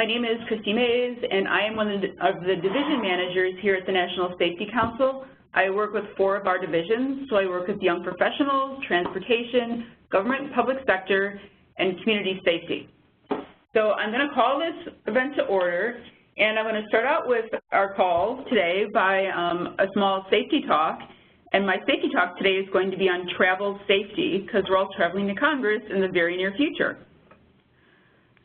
My name is Christy Mays, and I am one of the division managers here at the National Safety Council. I work with 4 of our divisions, so I work with young professionals, transportation, government and public sector, and community safety. So I'm going to call this event to order, and I'm going to start out with our call today by a small safety talk. And my safety talk today is going to be on travel safety, because we're all traveling to Congress in the very near future.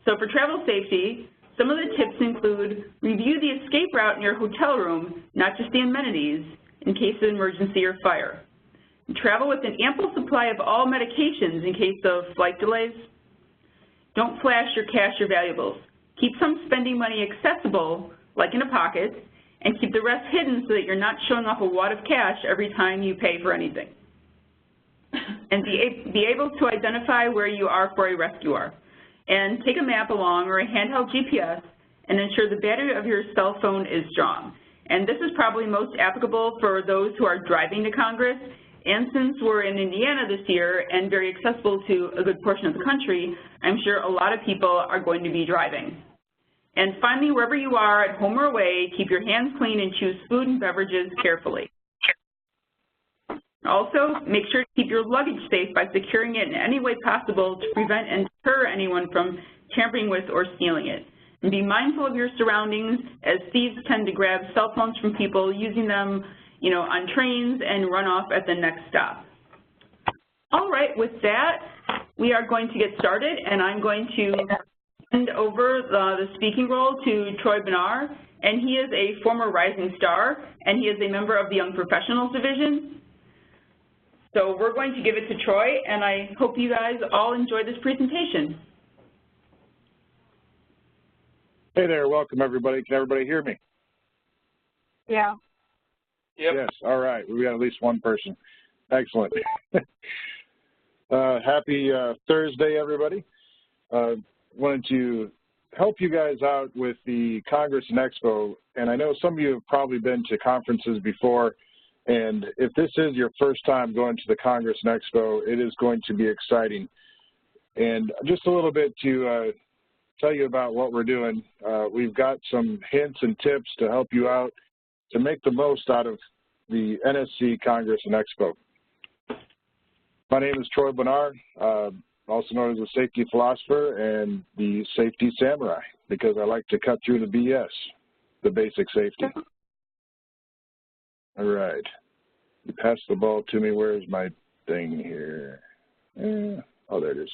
So for travel safety, some of the tips include review the escape route in your hotel room, not just the amenities, in case of emergency or fire. Travel with an ample supply of all medications in case of flight delays. Don't flash your cash or valuables. Keep some spending money accessible, like in a pocket, and keep the rest hidden so that you're not showing off a wad of cash every time you pay for anything. And be able to identify where you are for a rescue are. And take a map along or a handheld GPS and ensure the battery of your cell phone is strong. And this is probably most applicable for those who are driving to Congress. And since we're in Indiana this year and very accessible to a good portion of the country, I'm sure a lot of people are going to be driving. And finally, wherever you are, at home or away, keep your hands clean and choose food and beverages carefully. Also, make sure to keep your luggage safe by securing it in any way possible to prevent and deter anyone from tampering with or stealing it. And be mindful of your surroundings, as thieves tend to grab cell phones from people, using them, on trains and run off at the next stop. All right, with that, we are going to get started, and I'm going to hand over the speaking role to Troy Bonar, and he is a former Rising Star, and he is a member of the Young Professionals Division. So we're going to give it to Troy, and I hope you guys all enjoy this presentation. Hey there, welcome everybody. Can everybody hear me? Yeah. Yep. Yes, all right. We got at least one person. Excellent. Happy Thursday, everybody. Wanted to help you guys out with the Congress and Expo, and I know some of you have probably been to conferences before, and if this is your first time going to the Congress and Expo, it is going to be exciting. And just a little bit to tell you about what we're doing. We've got some hints and tips to help you out to make the most out of the NSC Congress and Expo. My name is Troy Bonar, also known as the Safety Philosopher and the Safety Samurai, because I like to cut through the BS, the basic safety. All right. You passed the ball to me. Where's my thing here? Oh, there it is.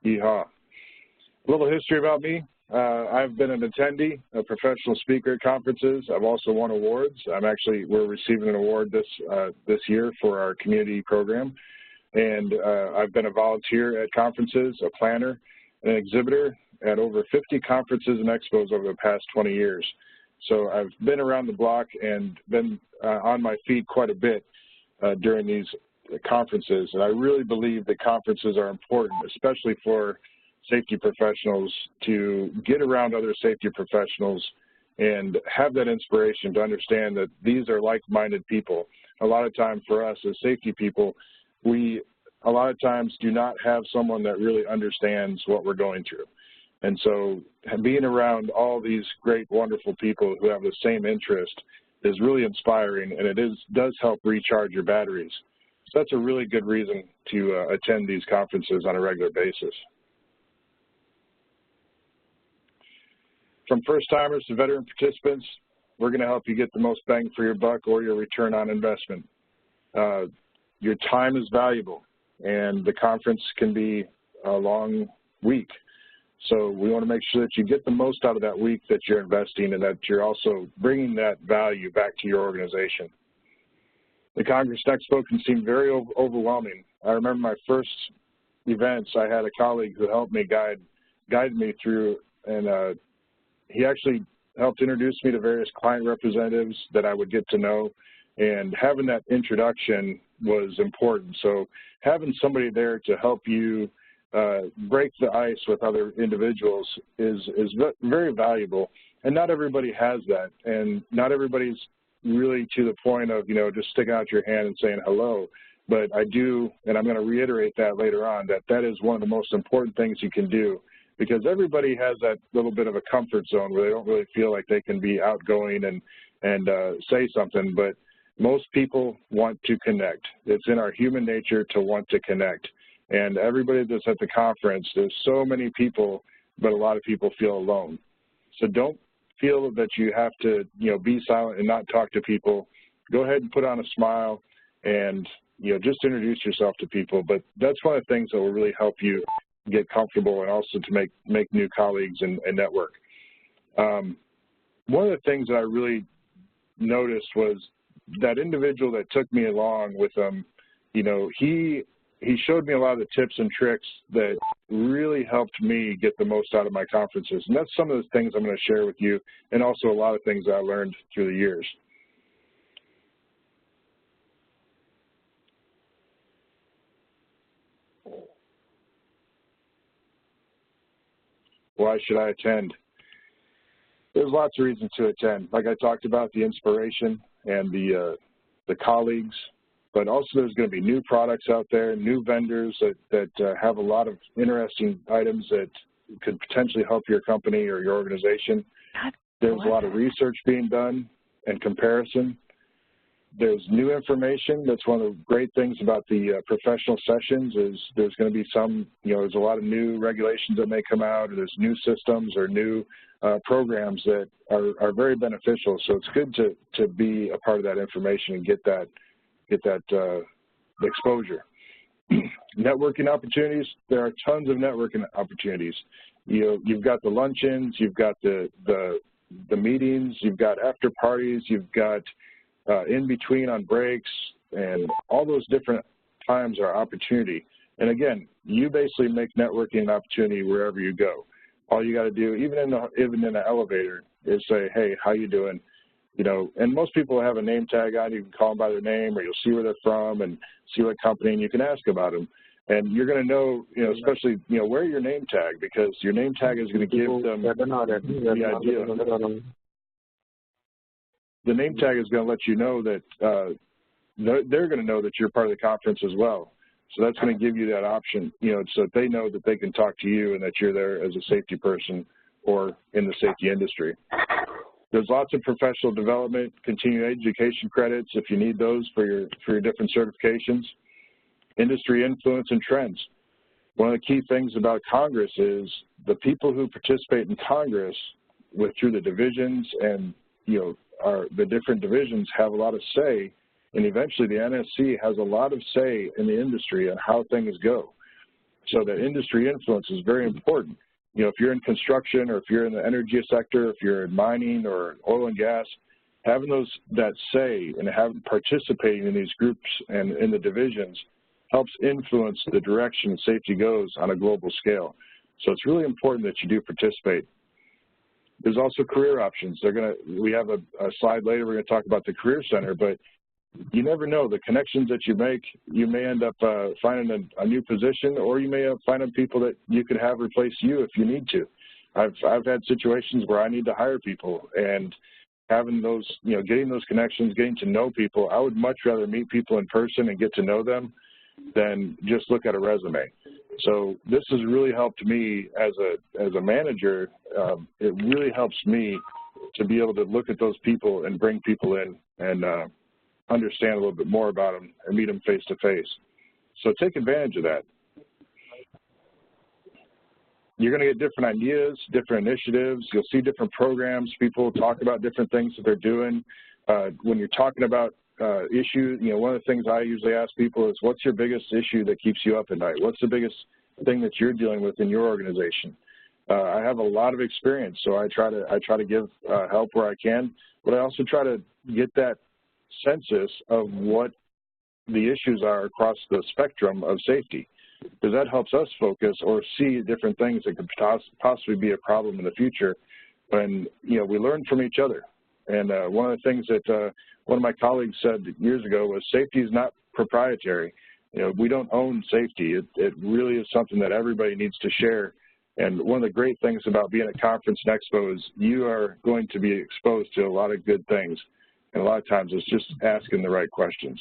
Yeehaw. A little history about me. I've been an attendee, a professional speaker at conferences. I've also won awards. We're receiving an award this year for our community program. And I've been a volunteer at conferences, a planner, an exhibitor at over 50 conferences and expos over the past 20 years. So I've been around the block and been on my feet quite a bit during these conferences. And I really believe that conferences are important, especially for safety professionals, to get around other safety professionals and have that inspiration to understand that these are like-minded people. A lot of time for us as safety people, we a lot of times do not have someone that really understands what we're going through. And so being around all these great, wonderful people who have the same interest is really inspiring, and it does help recharge your batteries. So that's a really good reason to attend these conferences on a regular basis. From first-timers to veteran participants, we're going to help you get the most bang for your buck or your return on investment. Your time is valuable, and the conference can be a long week. So we want to make sure that you get the most out of that week that you're investing, and that you're also bringing that value back to your organization. The Congress Expo can seem very overwhelming. I remember my first events, I had a colleague who helped me guide me through, and he actually helped introduce me to various client representatives that I would get to know, and having that introduction was important. So having somebody there to help you break the ice with other individuals is very valuable, and not everybody has that, and not everybody's really to the point of, just sticking out your hand and saying hello. But I do, and I'm going to reiterate that later on, that is one of the most important things you can do, because everybody has that little bit of a comfort zone where they don't really feel like they can be outgoing and say something, but most people want to connect. It's in our human nature to want to connect. And everybody that's at the conference, there's so many people, but a lot of people feel alone. So don't feel that you have to, be silent and not talk to people. Go ahead and put on a smile and, just introduce yourself to people. But that's one of the things that will really help you get comfortable and also to make new colleagues and network. One of the things that I really noticed was that individual that took me along with him, he showed me a lot of the tips and tricks that really helped me get the most out of my conferences. And that's some of the things I'm going to share with you, and also a lot of things that I learned through the years. Why should I attend? There's lots of reasons to attend. Like I talked about, the inspiration and the colleagues, but also there's going to be new products out there, new vendors that have a lot of interesting items that could potentially help your company or your organization. There's a lot of research being done and comparison. There's new information. That's one of the great things about the professional sessions is there's going to be some, there's a lot of new regulations that may come out, or there's new systems or new programs that are very beneficial. So it's good to be a part of that information and get that exposure. Networking opportunities, there are tons of networking opportunities. You've got the luncheons, you've got the meetings, you've got after parties, you've got in between on breaks, and all those different times are opportunity. And again, you basically make networking an opportunity wherever you go. All you got to do, even in an elevator, is say, hey, how you doing? And most people have a name tag on. You can call them by their name, or you'll see where they're from and see what company, and you can ask about them. And you're going to know, especially, wear your name tag, because your name tag is going to give them the idea. The name tag is going to let you know that they're going to know that you're part of the conference as well. So that's going to give you that option, so that they know that they can talk to you and that you're there as a safety person or in the safety industry. There's lots of professional development, continuing education credits if you need those for your different certifications. Industry influence and trends. One of the key things about Congress is the people who participate in Congress through the divisions and, the different divisions have a lot of say, and eventually the NSC has a lot of say in the industry on how things go. So that industry influence is very important. If you're in construction, or if you're in the energy sector, if you're in mining or oil and gas, having that say and participating in these groups and in the divisions helps influence the direction safety goes on a global scale. So it's really important that you do participate. There's also career options. We have a slide later, we're going to talk about the Career Center, but you never know. The connections that you make, you may end up finding a new position, or you may find people that you could have replace you if you need to. I've had situations where I need to hire people, and having those, getting those connections, getting to know people, I would much rather meet people in person and get to know them than just look at a resume. So this has really helped me as a manager. It really helps me to be able to look at those people and bring people in and understand a little bit more about them and meet them face to face. So take advantage of that. You're going to get different ideas, different initiatives. You'll see different programs. People talk about different things that they're doing. When you're talking about issues, one of the things I usually ask people is, what's your biggest issue that keeps you up at night? What's the biggest thing that you're dealing with in your organization? I have a lot of experience, so I try to give help where I can, but I also try to get that census of what the issues are across the spectrum of safety, because that helps us focus or see different things that could possibly be a problem in the future. And we learn from each other. And one of the things that one of my colleagues said years ago was, safety is not proprietary. We don't own safety. It really is something that everybody needs to share. And one of the great things about being at conference and expo is you are going to be exposed to a lot of good things. And a lot of times it's just asking the right questions.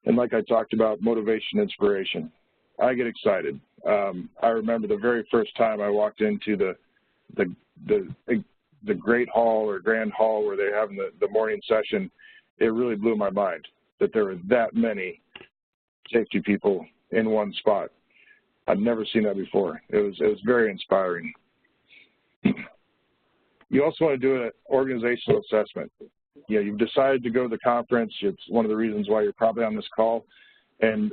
And like I talked about, motivation, inspiration. I get excited. I remember the very first time I walked into the great hall or grand hall where they're having the morning session. It really blew my mind that there were that many safety people in one spot. I'd never seen that before. It was very inspiring. You also want to do an organizational assessment. You know, you've decided to go to the conference. It's one of the reasons why you're probably on this call. And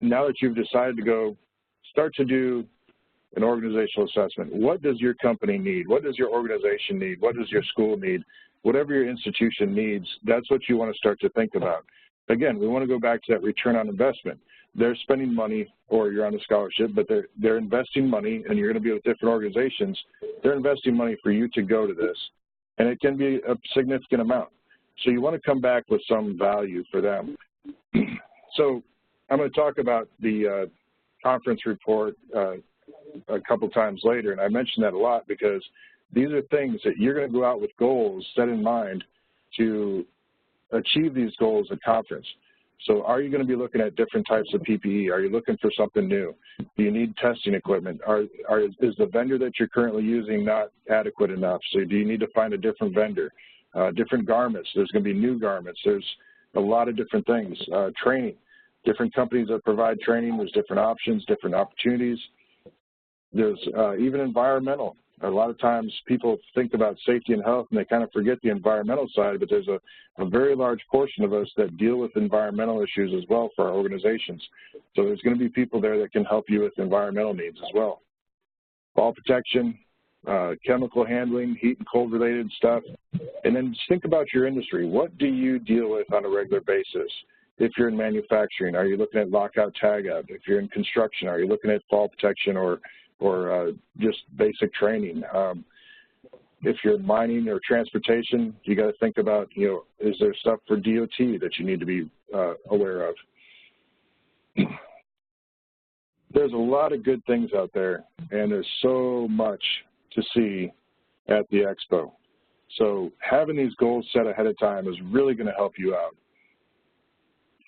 now that you've decided to go, start to do an organizational assessment. What does your company need? What does your organization need? What does your school need? Whatever your institution needs, that's what you want to start to think about. Again, we want to go back to that return on investment. They're spending money, or you're on a scholarship, but they're investing money, and you're going to be with different organizations. They're investing money for you to go to this, and it can be a significant amount. So you want to come back with some value for them. So I'm going to talk about the conference report a couple times later, and I mention that a lot because these are things that you're going to go out with goals set in mind to achieve these goals at conference. So are you going to be looking at different types of PPE? Are you looking for something new? Do you need testing equipment? Is the vendor that you're currently using not adequate enough? So do you need to find a different vendor? Different garments. There's going to be new garments. There's a lot of different things. Training. Different companies that provide training. There's different options, different opportunities. There's even environmental. A lot of times people think about safety and health and they kind of forget the environmental side, but there's a very large portion of us that deal with environmental issues as well for our organizations. So there's going to be people there that can help you with environmental needs as well. Fall protection, chemical handling, heat and cold related stuff. And then just think about your industry. What do you deal with on a regular basis? If you're in manufacturing, are you looking at lockout, tagout? If you're in construction, are you looking at fall protection or just basic training? If you're mining or transportation, you got to think about, you know, is there stuff for DOT that you need to be aware of? There's a lot of good things out there, and there's so much to see at the Expo. So having these goals set ahead of time is really going to help you out.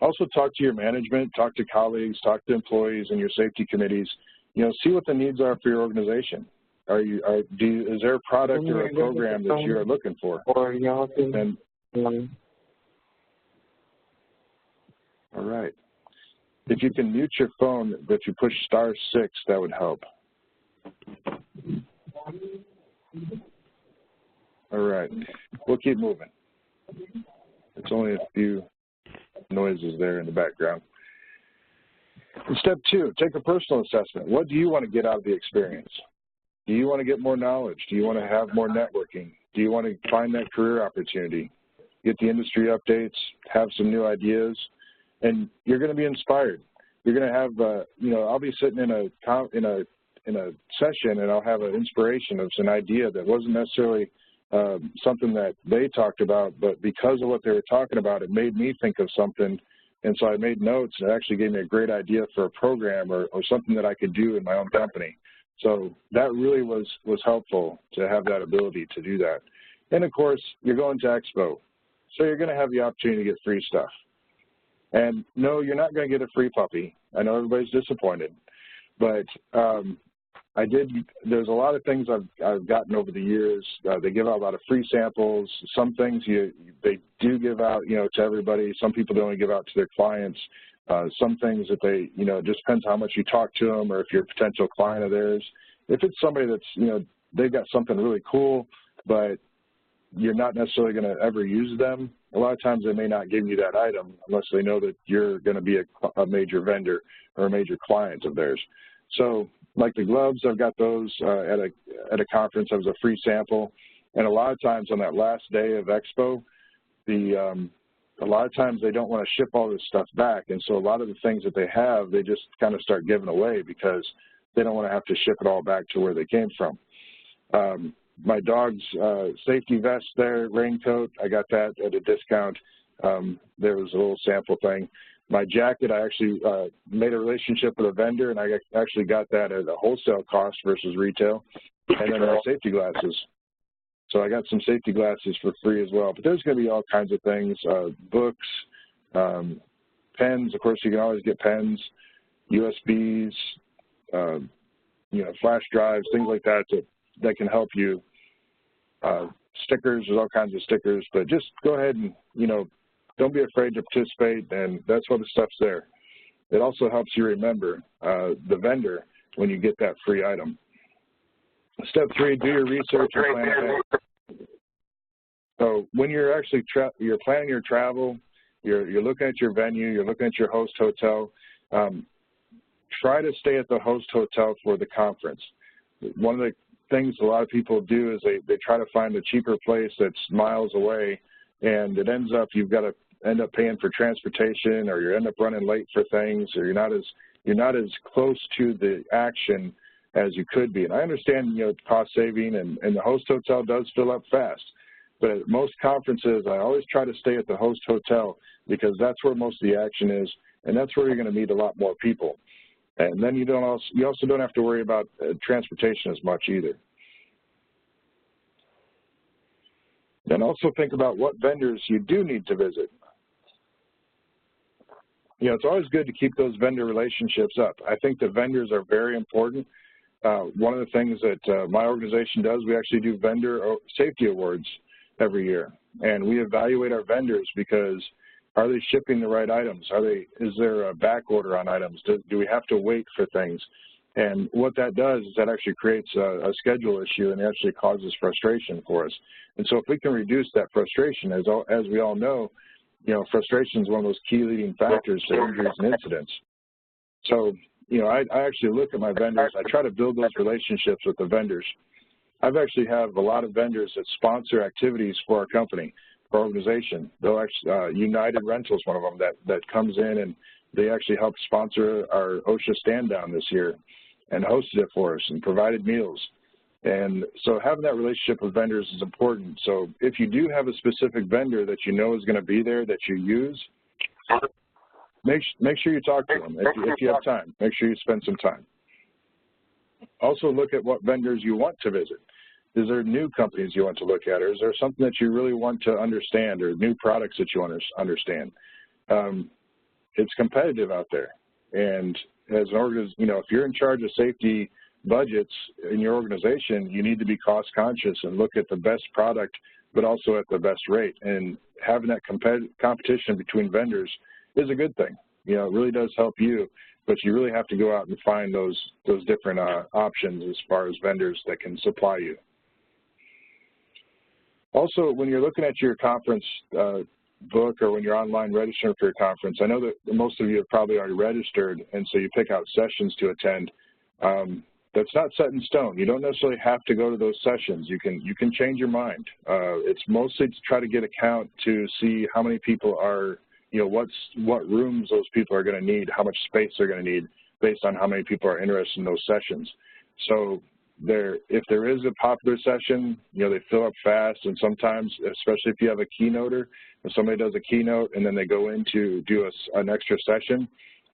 Also talk to your management, talk to colleagues, talk to employees and your safety committees. You know, see what the needs are for your organization. Is there a product or a program that you are looking for? And, all right. If you can mute your phone, but you push *6, that would help. All right. We'll keep moving. It's only a few noises there in the background. And step 2, take a personal assessment. What do you want to get out of the experience? Do you want to get more knowledge? Do you want to have more networking? Do you want to find that career opportunity? Get the industry updates, have some new ideas, and you're going to be inspired. You're going to have, you know, I'll be sitting in a session and I'll have an inspiration of an idea that wasn't necessarily something that they talked about, but because of what they were talking about, it made me think of something. And so I made notes, and it actually gave me a great idea for a program or something that I could do in my own company. So that really was helpful to have that ability to do that. And of course, you're going to Expo, so you're going to have the opportunity to get free stuff. And no, you're not going to get a free puppy. I know everybody's disappointed, but there's a lot of things I've gotten over the years. They give out a lot of free samples. Some things they do give out, you know, to everybody. Some people they only give out to their clients. Some things that they, you know, it just depends how much you talk to them or if you're a potential client of theirs. If it's somebody that's, you know, they've got something really cool, but you're not necessarily going to ever use them, a lot of times they may not give you that item unless they know that you're going to be a major vendor or a major client of theirs. So like the gloves, I've got those at a conference as a free sample. And a lot of times on that last day of Expo, a lot of times they don't want to ship all this stuff back. And so a lot of the things that they have, they just kind of start giving away because they don't want to have to ship it all back to where they came from. My dog's safety vest there, raincoat, I got that at a discount. There was a little sample thing. My jacket, I actually made a relationship with a vendor, and I actually got that at a wholesale cost versus retail. And then our safety glasses. So I got some safety glasses for free as well. But there's going to be all kinds of things, books, pens. Of course, you can always get pens, USBs, flash drives, things like that that can help you. Stickers, there's all kinds of stickers, but just go ahead and, don't be afraid to participate, and that's why the stuff's there. It also helps you remember the vendor when you get that free item. Step 3, do your research and plan ahead. So when you're actually you're planning your travel, you're looking at your venue, you're looking at your host hotel, try to stay at the host hotel for the conference. One of the things a lot of people do is they try to find a cheaper place that's miles away, and it ends up you've got to end up paying for transportation, or you end up running late for things, or you're not as close to the action as you could be. And I understand, cost saving, and the host hotel does fill up fast. But at most conferences, I always try to stay at the host hotel because that's where most of the action is, and that's where you're going to meet a lot more people. And then you also don't have to worry about transportation as much either. Then also think about what vendors you do need to visit. It's always good to keep those vendor relationships up. I think the vendors are very important. One of the things that my organization does, we actually do vendor safety awards every year, and we evaluate our vendors because are they shipping the right items? Is there a back order on items? Do we have to wait for things? And what that does is that actually creates a schedule issue, and it actually causes frustration for us. And so if we can reduce that frustration, as we all know, frustration is one of those key leading factors to injuries and incidents. So, I actually look at my vendors. I try to build those relationships with the vendors. I've actually have a lot of vendors that sponsor activities for our company, for our organization. They'll actually, United Rentals, one of them, that comes in, and they actually helped sponsor our OSHA stand down this year and hosted it for us and provided meals. And so having that relationship with vendors is important. So if you do have a specific vendor that is going to be there that you use, make sure you talk to them. If you have time, make sure you spend some time. Also look at what vendors you want to visit. Is there new companies you want to look at, or is there something that you really want to understand, or new products that you want to understand? It's competitive out there. And as an organization, if you're in charge of safety budgets in your organization, you need to be cost conscious and look at the best product, but also at the best rate. And having that competition between vendors is a good thing. It really does help you, but you really have to go out and find those different options as far as vendors that can supply you. Also, when you're looking at your conference book, or when you're online registering for your conference, I know that most of you have probably already registered, and so you pick out sessions to attend. That's not set in stone. You don't necessarily have to go to those sessions. You can change your mind. It's mostly to try to get a count to see how many people are, what rooms those people are going to need, how much space they're going to need based on how many people are interested in those sessions. So if there is a popular session, they fill up fast, and sometimes, especially if you have a keynoter, if somebody does a keynote and then they go in to do an extra session,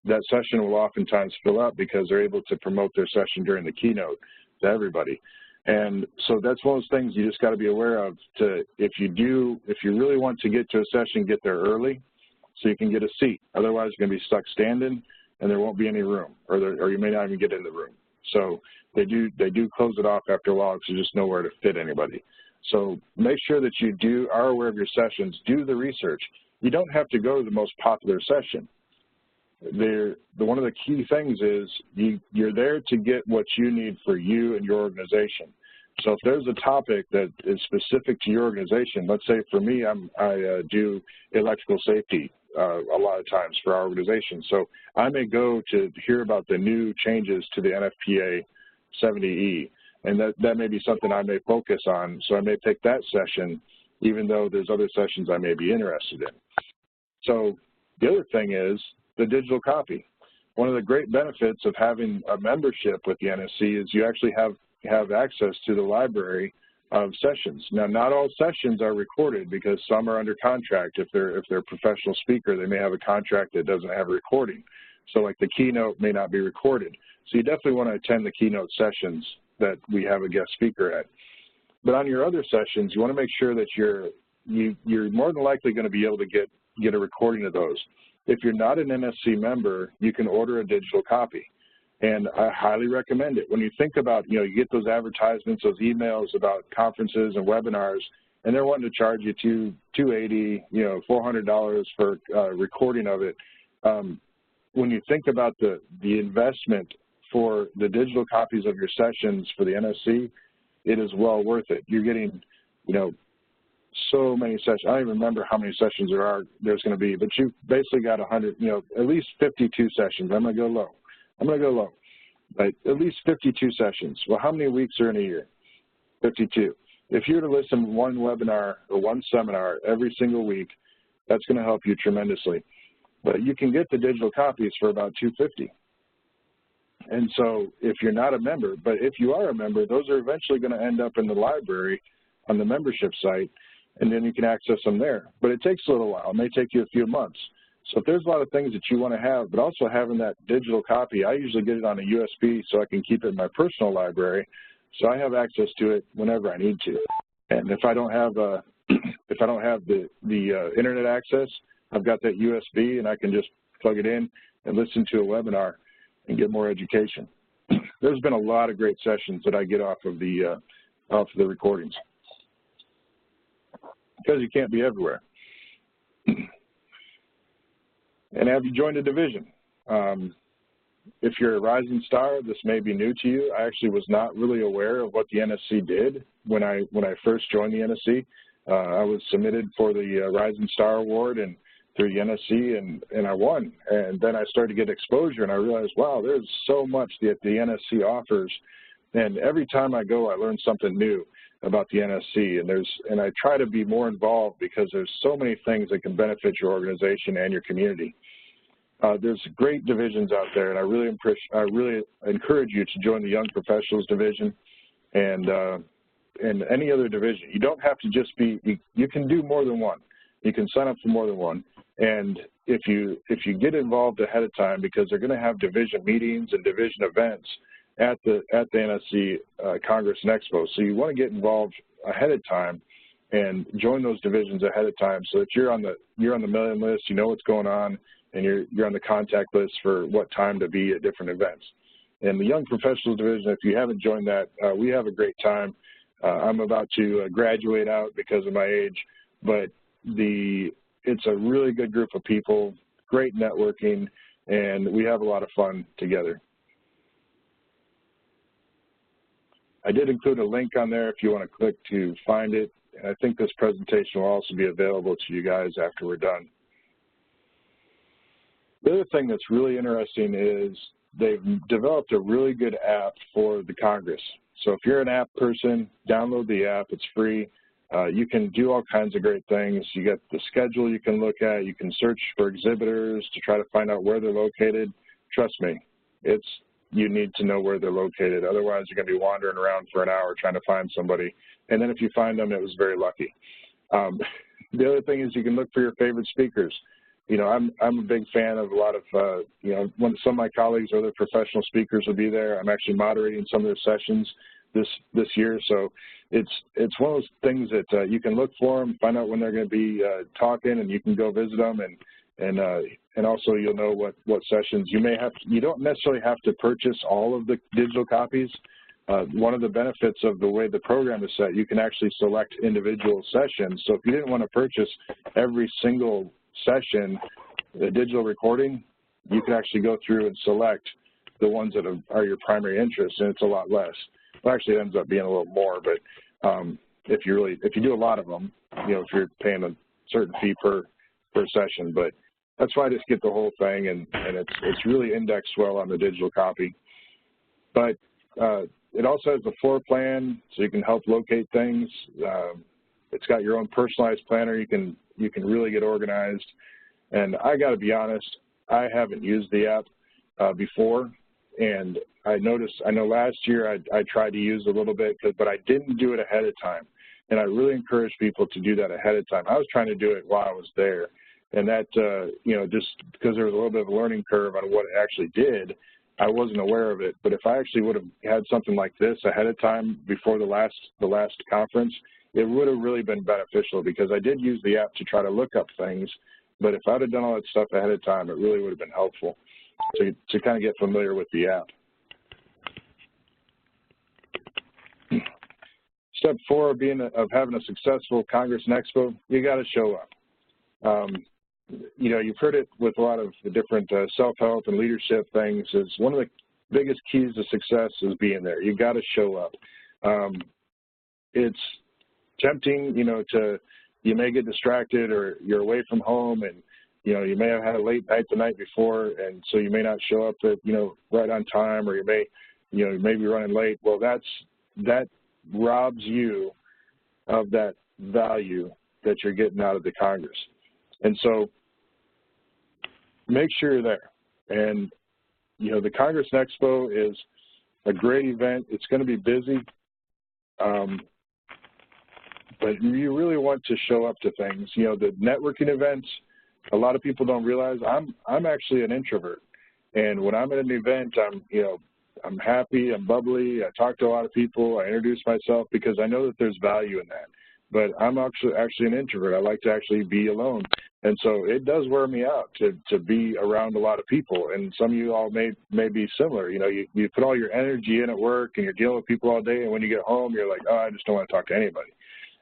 that session will oftentimes fill up because they're able to promote their session during the keynote to everybody. And so that's one of those things you just got to be aware of. If you really want to get to a session, get there early so you can get a seat. Otherwise, you're going to be stuck standing, and there won't be any room, or you may not even get in the room. So they do close it off after a while because there's just nowhere to fit anybody. So make sure that you are aware of your sessions. Do the research. You don't have to go to the most popular session. One of the key things is you're there to get what you need for you and your organization. So if there's a topic that is specific to your organization, let's say for me, I do electrical safety a lot of times for our organization. So I may go to hear about the new changes to the NFPA 70E, and that may be something I may focus on. So I may pick that session, even though there's other sessions I may be interested in. So the other thing is the digital copy. One of the great benefits of having a membership with the NSC is you actually have access to the library of sessions. Now, not all sessions are recorded because some are under contract. If they're a professional speaker, they may have a contract that doesn't have a recording. So like the keynote may not be recorded. So you definitely want to attend the keynote sessions that we have a guest speaker at. But on your other sessions, you want to make sure that you're more than likely going to be able to get a recording of those. If you're not an NSC member, you can order a digital copy. And I highly recommend it. When you think about, you get those advertisements, those emails about conferences and webinars, and they're wanting to charge you $280, $400 for recording of it. When you think about the investment for the digital copies of your sessions for the NSC, it is well worth it. You're getting, so many sessions. I don't even remember how many sessions there's going to be, but you've basically got 100, at least 52 sessions. I'm going to go low. But at least 52 sessions. Well, how many weeks are in a year? 52. If you were to listen to one webinar or one seminar every single week, that's going to help you tremendously. But you can get the digital copies for about $250. And so if you're not a member, but if you are a member, those are eventually going to end up in the library on the membership site, and then you can access them there. But it takes a little while. It may take you a few months. So if there's a lot of things that you want to have, but also having that digital copy, I usually get it on a USB so I can keep it in my personal library, so I have access to it whenever I need to. And if I don't have the internet access, I've got that USB, and I can just plug it in and listen to a webinar and get more education. There's been a lot of great sessions that I get off of the recordings, because you can't be everywhere. And have you joined a division? If you're a rising star, this may be new to you. I actually was not really aware of what the NSC did when I first joined the NSC. I was submitted for the Rising Star Award and through the NSC, and I won. And then I started to get exposure, and I realized, wow, there's so much that the NSC offers. And every time I go, I learn something new about the NSC, and I try to be more involved because there's so many things that can benefit your organization and your community. There's great divisions out there, and I really encourage you to join the Young Professionals Division and any other division. You don't have to just be, you can do more than one. You can sign up for more than one. And if you get involved ahead of time, because they're going to have division meetings and division events at the NSC Congress and Expo. So you want to get involved ahead of time and join those divisions ahead of time so that you're on the mailing list, you know what's going on, and you're on the contact list for what time to be at different events. And the Young Professionals Division, if you haven't joined that, we have a great time. I'm about to graduate out because of my age, but it's a really good group of people, great networking, and we have a lot of fun together. I did include a link on there if you want to click to find it. And I think this presentation will also be available to you guys after we're done. The other thing that's really interesting is they've developed a really good app for the Congress. So if you're an app person, download the app. It's free. You can do all kinds of great things. You got the schedule you can look at. You can search for exhibitors to try to find out where they're located. Trust me, you need to know where they're located. Otherwise, you're going to be wandering around for an hour trying to find somebody. And then if you find them, it was very lucky. The other thing is you can look for your favorite speakers. I'm a big fan of a lot of, when some of my colleagues or other professional speakers will be there. I'm actually moderating some of their sessions this year. So it's one of those things that you can look for them, find out when they're going to be talking, and you can go visit them, and also you'll know what sessions you may have. You don't necessarily have to purchase all of the digital copies. One of the benefits of the way the program is set, you can actually select individual sessions. So if you didn't want to purchase every single session, the digital recording, you can actually go through and select the ones that are your primary interest, and it's a lot less. Well, actually, it ends up being a little more, but if you do a lot of them, if you're paying a certain fee per session, but that's why I just get the whole thing, and it's really indexed well on the digital copy. But it also has the floor plan, so you can help locate things. It's got your own personalized planner. You can really get organized. And I got to be honest, I haven't used the app before, and I know last year I tried to use a little bit, but I didn't do it ahead of time. And I really encourage people to do that ahead of time. I was trying to do it while I was there. And that, just because there was a little bit of a learning curve on what it actually did, I wasn't aware of it. But if I actually would have had something like this ahead of time before the last conference, it would have really been beneficial, because I did use the app to try to look up things. But if I'd have done all that stuff ahead of time, it really would have been helpful to kind of get familiar with the app. Step 4 of having a successful Congress and Expo, you got to show up. You know, you've heard it with a lot of the different self-help and leadership things. Is one of the biggest keys to success is being there. You got to show up. It's tempting, you know, you may get distracted or you're away from home, and you know, you may have had a late night the night before, and so you may not show up at, you know, right on time, or you may be running late. Well, that robs you of that value that you're getting out of the Congress. And so make sure you're there. And, you know, the Congress and Expo is a great event. It's going to be busy, but you really want to show up to things. You know, the networking events, a lot of people don't realize I'm actually an introvert. And when I'm at an event, I'm happy, I'm bubbly, I talk to a lot of people, I introduce myself because I know that there's value in that. But I'm actually an introvert. I like to actually be alone. And so it does wear me out to be around a lot of people. And some of you all may be similar. You know, you put all your energy in at work and you're dealing with people all day, and when you get home, you're like, oh, I just don't want to talk to anybody.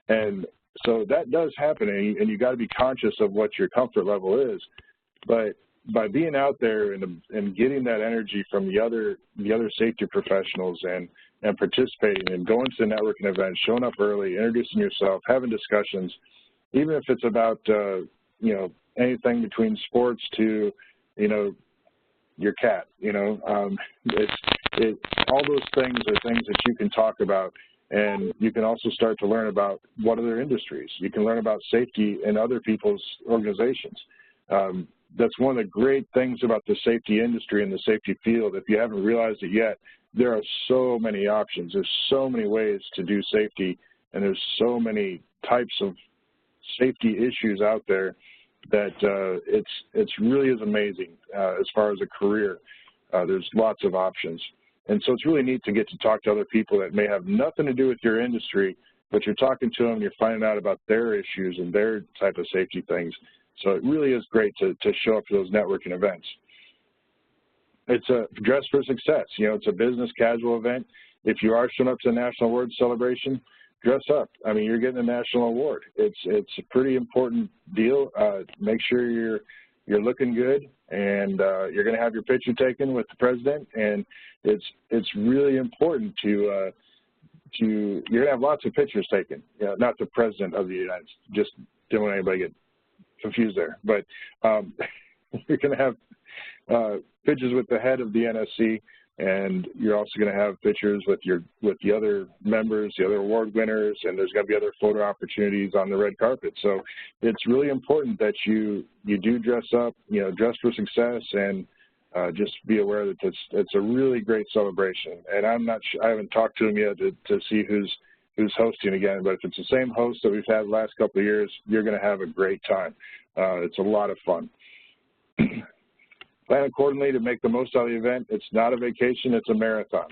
And so that does happen, and you got to be conscious of what your comfort level is. But by being out there and getting that energy from the other safety professionals and participating and going to the networking events, showing up early, introducing yourself, having discussions, even if it's about you know, anything between sports to, you know, your cat, you know, all those things are things that you can talk about. And you can also start to learn about what other industries. You can learn about safety in other people's organizations. That's one of the great things about the safety industry and the safety field. If you haven't realized it yet, there are so many options. There's so many ways to do safety, and there's so many types of safety issues out there that it's really is amazing as far as a career. There's lots of options. And so it's really neat to get to talk to other people that may have nothing to do with your industry, but you're talking to them, you're finding out about their issues and their type of safety things. So it really is great to show up to those networking events. It's a dress for success. You know, it's a business casual event. If you are showing up to the National Award celebration, dress up. I mean, you're getting a national award. It's a pretty important deal. Make sure you're looking good, and you're going to have your picture taken with the president. And it's really important you're going to have lots of pictures taken. You know, not the president of the United States. Just don't want anybody get confused there. But you're going to have pictures with the head of the NSC, and you're also going to have pictures with the other members, the other award winners, and there's going to be other photo opportunities on the red carpet. So it's really important that you do dress up, you know, dress for success, and just be aware that it's a really great celebration. And I haven't talked to them yet to see who's hosting again, but if it's the same host that we've had the last couple of years, you're going to have a great time. It's a lot of fun. Plan accordingly to make the most out of the event. It's not a vacation, it's a marathon.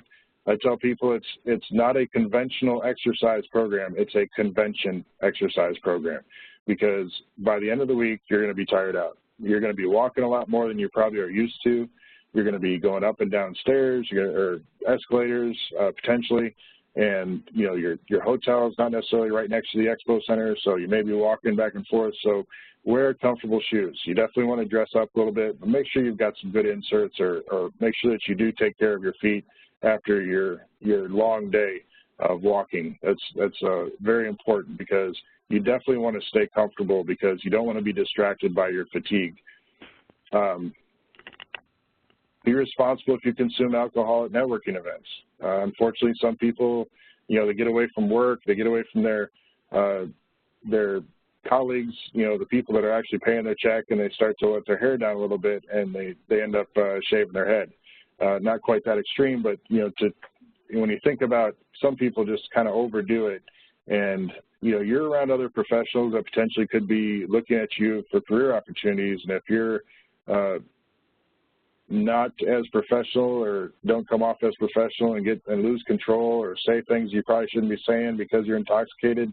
I tell people it's not a conventional exercise program, it's a convention exercise program, because by the end of the week, you're going to be tired out. You're going to be walking a lot more than you probably are used to. You're going to be going up and down stairs or escalators potentially, and you know your hotel is not necessarily right next to the expo center, so you may be walking back and forth. So wear comfortable shoes. You definitely want to dress up a little bit, but make sure you've got some good inserts, or make sure that you do take care of your feet after your long day of walking. That's very important, because you definitely want to stay comfortable, because you don't want to be distracted by your fatigue. Be responsible if you consume alcohol at networking events. Unfortunately, some people, you know, they get away from work, they get away from their colleagues, you know, the people that are actually paying their check, and they start to let their hair down a little bit, and they end up shaving their head. Not quite that extreme, but, you know, when you think about, some people just kind of overdo it, and, you know, you're around other professionals that potentially could be looking at you for career opportunities, and if you're not as professional, or don't come off as professional, and lose control, or say things you probably shouldn't be saying because you're intoxicated,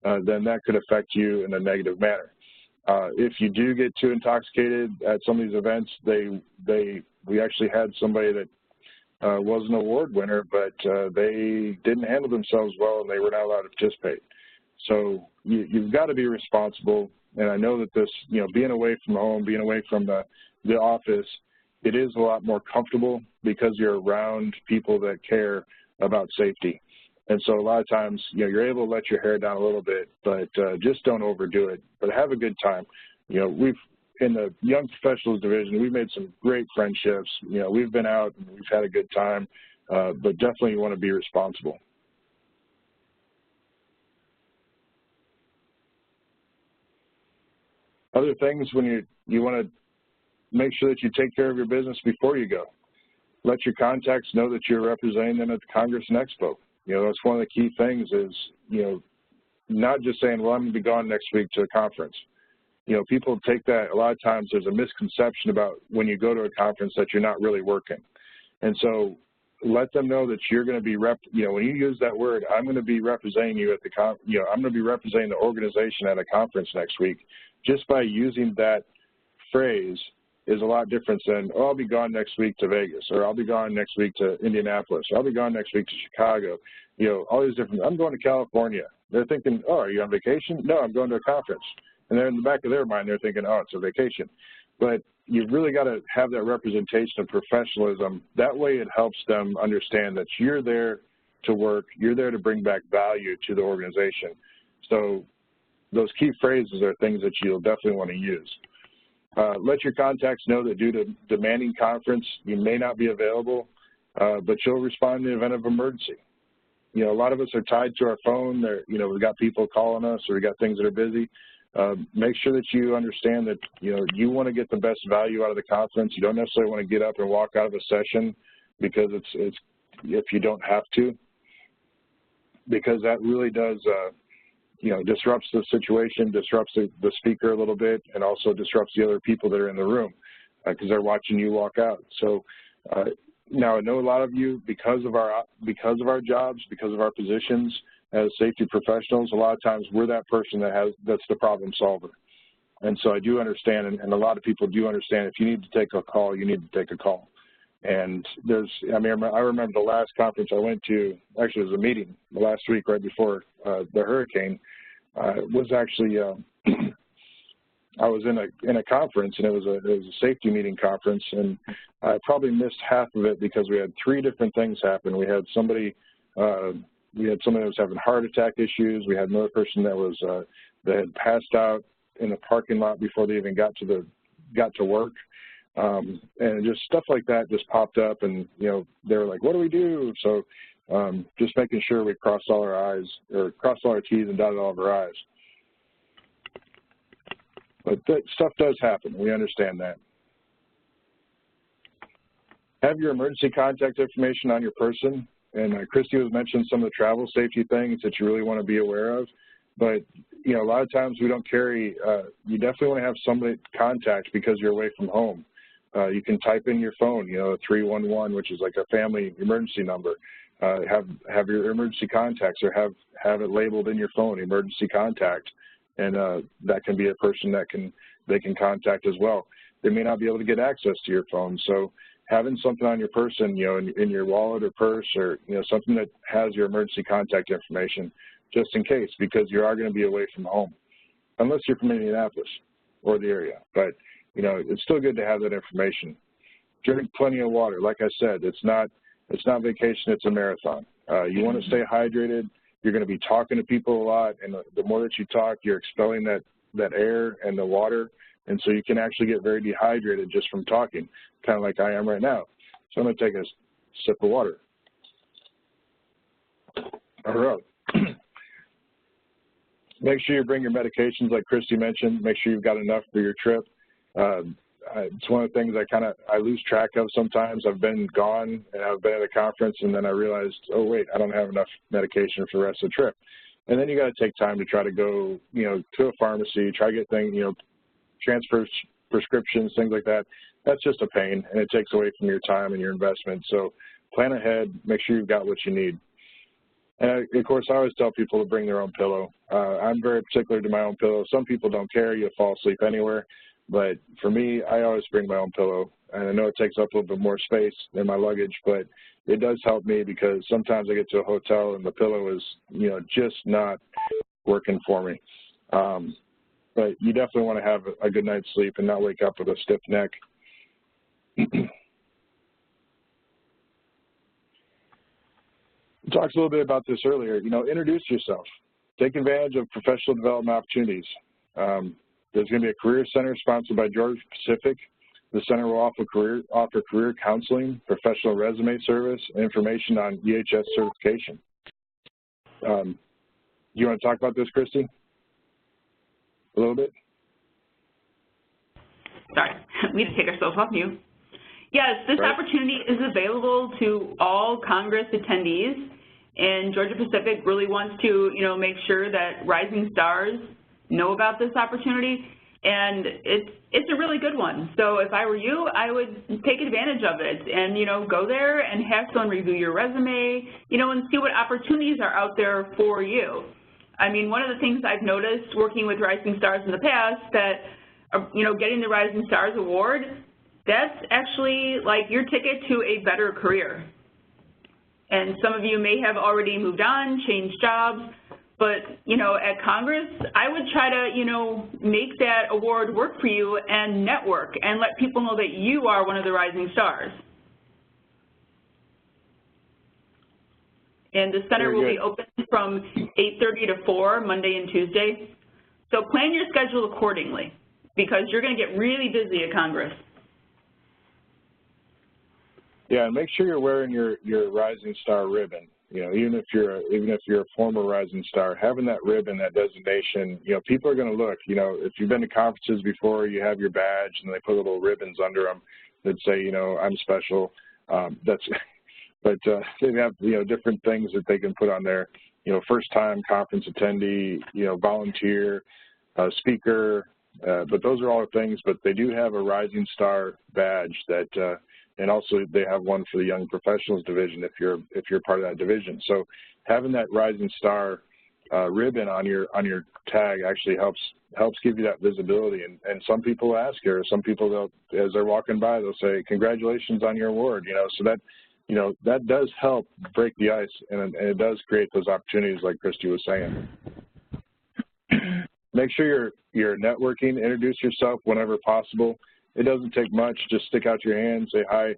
then that could affect you in a negative manner. If you do get too intoxicated at some of these events, we actually had somebody that was an award winner, but they didn't handle themselves well and they were not allowed to participate. So you've got to be responsible. And I know that this, being away from home, being away from the office, it is a lot more comfortable because you're around people that care about safety. And so a lot of times, you're able to let your hair down a little bit, but just don't overdo it. But have a good time. We've, in the Young Professionals Division, we've made some great friendships. We've been out and we've had a good time, but definitely you want to be responsible. Other things, when you want to make sure that you take care of your business before you go. Let your contacts know that you're representing them at the Congress and Expo. That's one of the key things is, not just saying, well, I'm going to be gone next week to a conference. People take that, a lot of times there's a misconception about when you go to a conference that you're not really working. And so let them know that you're going to be, when you use that word, I'm going to be representing you at the, I'm going to be representing the organization at a conference next week. Just by using that phrase is a lot different than, oh, I'll be gone next week to Vegas, or I'll be gone next week to Indianapolis, or I'll be gone next week to Chicago. All these different, I'm going to California. They're thinking, oh, are you on vacation? No, I'm going to a conference. And then in the back of their mind, they're thinking, oh, it's a vacation. But you've really got to have that representation of professionalism. That way it helps them understand that you're there to work, you're there to bring back value to the organization. So those key phrases are things that you'll definitely want to use. Let your contacts know that due to demanding conference, you may not be available, but you'll respond in the event of emergency. A lot of us are tied to our phone. We've got people calling us, or we got things that are busy. Make sure that you understand that, you want to get the best value out of the conference. You don't necessarily want to get up and walk out of a session because it's if you don't have to, because that really does, disrupts the situation, disrupts the speaker a little bit, and also disrupts the other people that are in the room because they're watching you walk out. So now I know a lot of you, because of our jobs, because of our positions as safety professionals, a lot of times we're that person that's the problem solver. And so I do understand, and a lot of people do understand, if you need to take a call, you need to take a call. And I remember the last conference I went to, actually it was a meeting the last week right before the hurricane, was actually, I was in a conference, and it was a safety meeting conference, and I probably missed half of it because we had 3 different things happen. We had somebody that was having heart attack issues. We had another person that had passed out in the parking lot before they even got to work. And just stuff like that just popped up, and they were like, what do we do? So just making sure we crossed all our T's and dotted all of our I's. But that stuff does happen. We understand that. Have your emergency contact information on your person. And Christy was mentioning some of the travel safety things that you really want to be aware of. But, a lot of times we don't carry, you definitely want to have somebody contact because you're away from home. You can type in your phone, 311, which is like a family emergency number. Have your emergency contacts, or have it labeled in your phone, emergency contact. And that can be a person they can contact as well. They may not be able to get access to your phone. So having something on your person, in your wallet or purse, or, something that has your emergency contact information, just in case, because you are going to be away from home, unless you're from Indianapolis or the area. But, it's still good to have that information. Drink plenty of water. Like I said, it's not vacation, it's a marathon. You want to stay hydrated. You're going to be talking to people a lot, and the more that you talk, you're expelling that air and the water, and so you can actually get very dehydrated just from talking, kind of like I am right now. So I'm going to take a sip of water. All right. Make sure you bring your medications, like Christy mentioned. Make sure you've got enough for your trip. It's one of the things I lose track of sometimes. I've been gone, and I've been at a conference, and then I realized, oh, wait, I don't have enough medication for the rest of the trip. And then you got to take time to try to go, to a pharmacy, try to get things, transfer prescriptions, things like that. That's just a pain, and it takes away from your time and your investment. So plan ahead, make sure you've got what you need. And, of course, I always tell people to bring their own pillow. I'm very particular to my own pillow. Some people don't care. You'll fall asleep anywhere. But for me, I always bring my own pillow. and I know it takes up a little bit more space in my luggage, but it does help me because sometimes I get to a hotel and the pillow is, just not working for me. But you definitely want to have a good night's sleep and not wake up with a stiff neck. We talked a little bit about this earlier. Introduce yourself. Take advantage of professional development opportunities. There's going to be a career center sponsored by Georgia Pacific. The center will offer career counseling, professional resume service, and information on EHS certification. Do you want to talk about this, Christy? A little bit? Sorry, we need to take ourselves off mute. Yes, this opportunity is available to all Congress attendees, and Georgia Pacific really wants to, make sure that rising stars know about this opportunity, and it's a really good one. So if I were you, I would take advantage of it and, go there and have someone review your resume, and see what opportunities are out there for you. I mean, one of the things I've noticed working with Rising Stars in the past that, getting the Rising Stars Award, that's actually like your ticket to a better career. And some of you may have already moved on, changed jobs, but, at Congress, I would try to, make that award work for you and network and let people know that you are one of the Rising Stars. And the center will be open from 8:30 to 4, Monday and Tuesday. So plan your schedule accordingly because you're going to get really busy at Congress. Yeah, and make sure you're wearing your Rising Star ribbon. Even if you're a former Rising Star, having that ribbon, that designation, people are going to look. If you've been to conferences before, you have your badge and they put little ribbons under them that say, I'm special. But they have, different things that they can put on there. First-time conference attendee, volunteer, speaker. But those are all things. But they do have a Rising Star badge that. And also they have one for the Young Professionals Division if you're part of that division. So having that Rising Star ribbon on your tag actually helps give you that visibility. And some people ask you, or some people, as they're walking by, they'll say, "Congratulations on your award." So that that does help break the ice, and it does create those opportunities, like Christy was saying. Make sure you're networking. Introduce yourself whenever possible. It doesn't take much. Just stick out your hand, say, "Hi,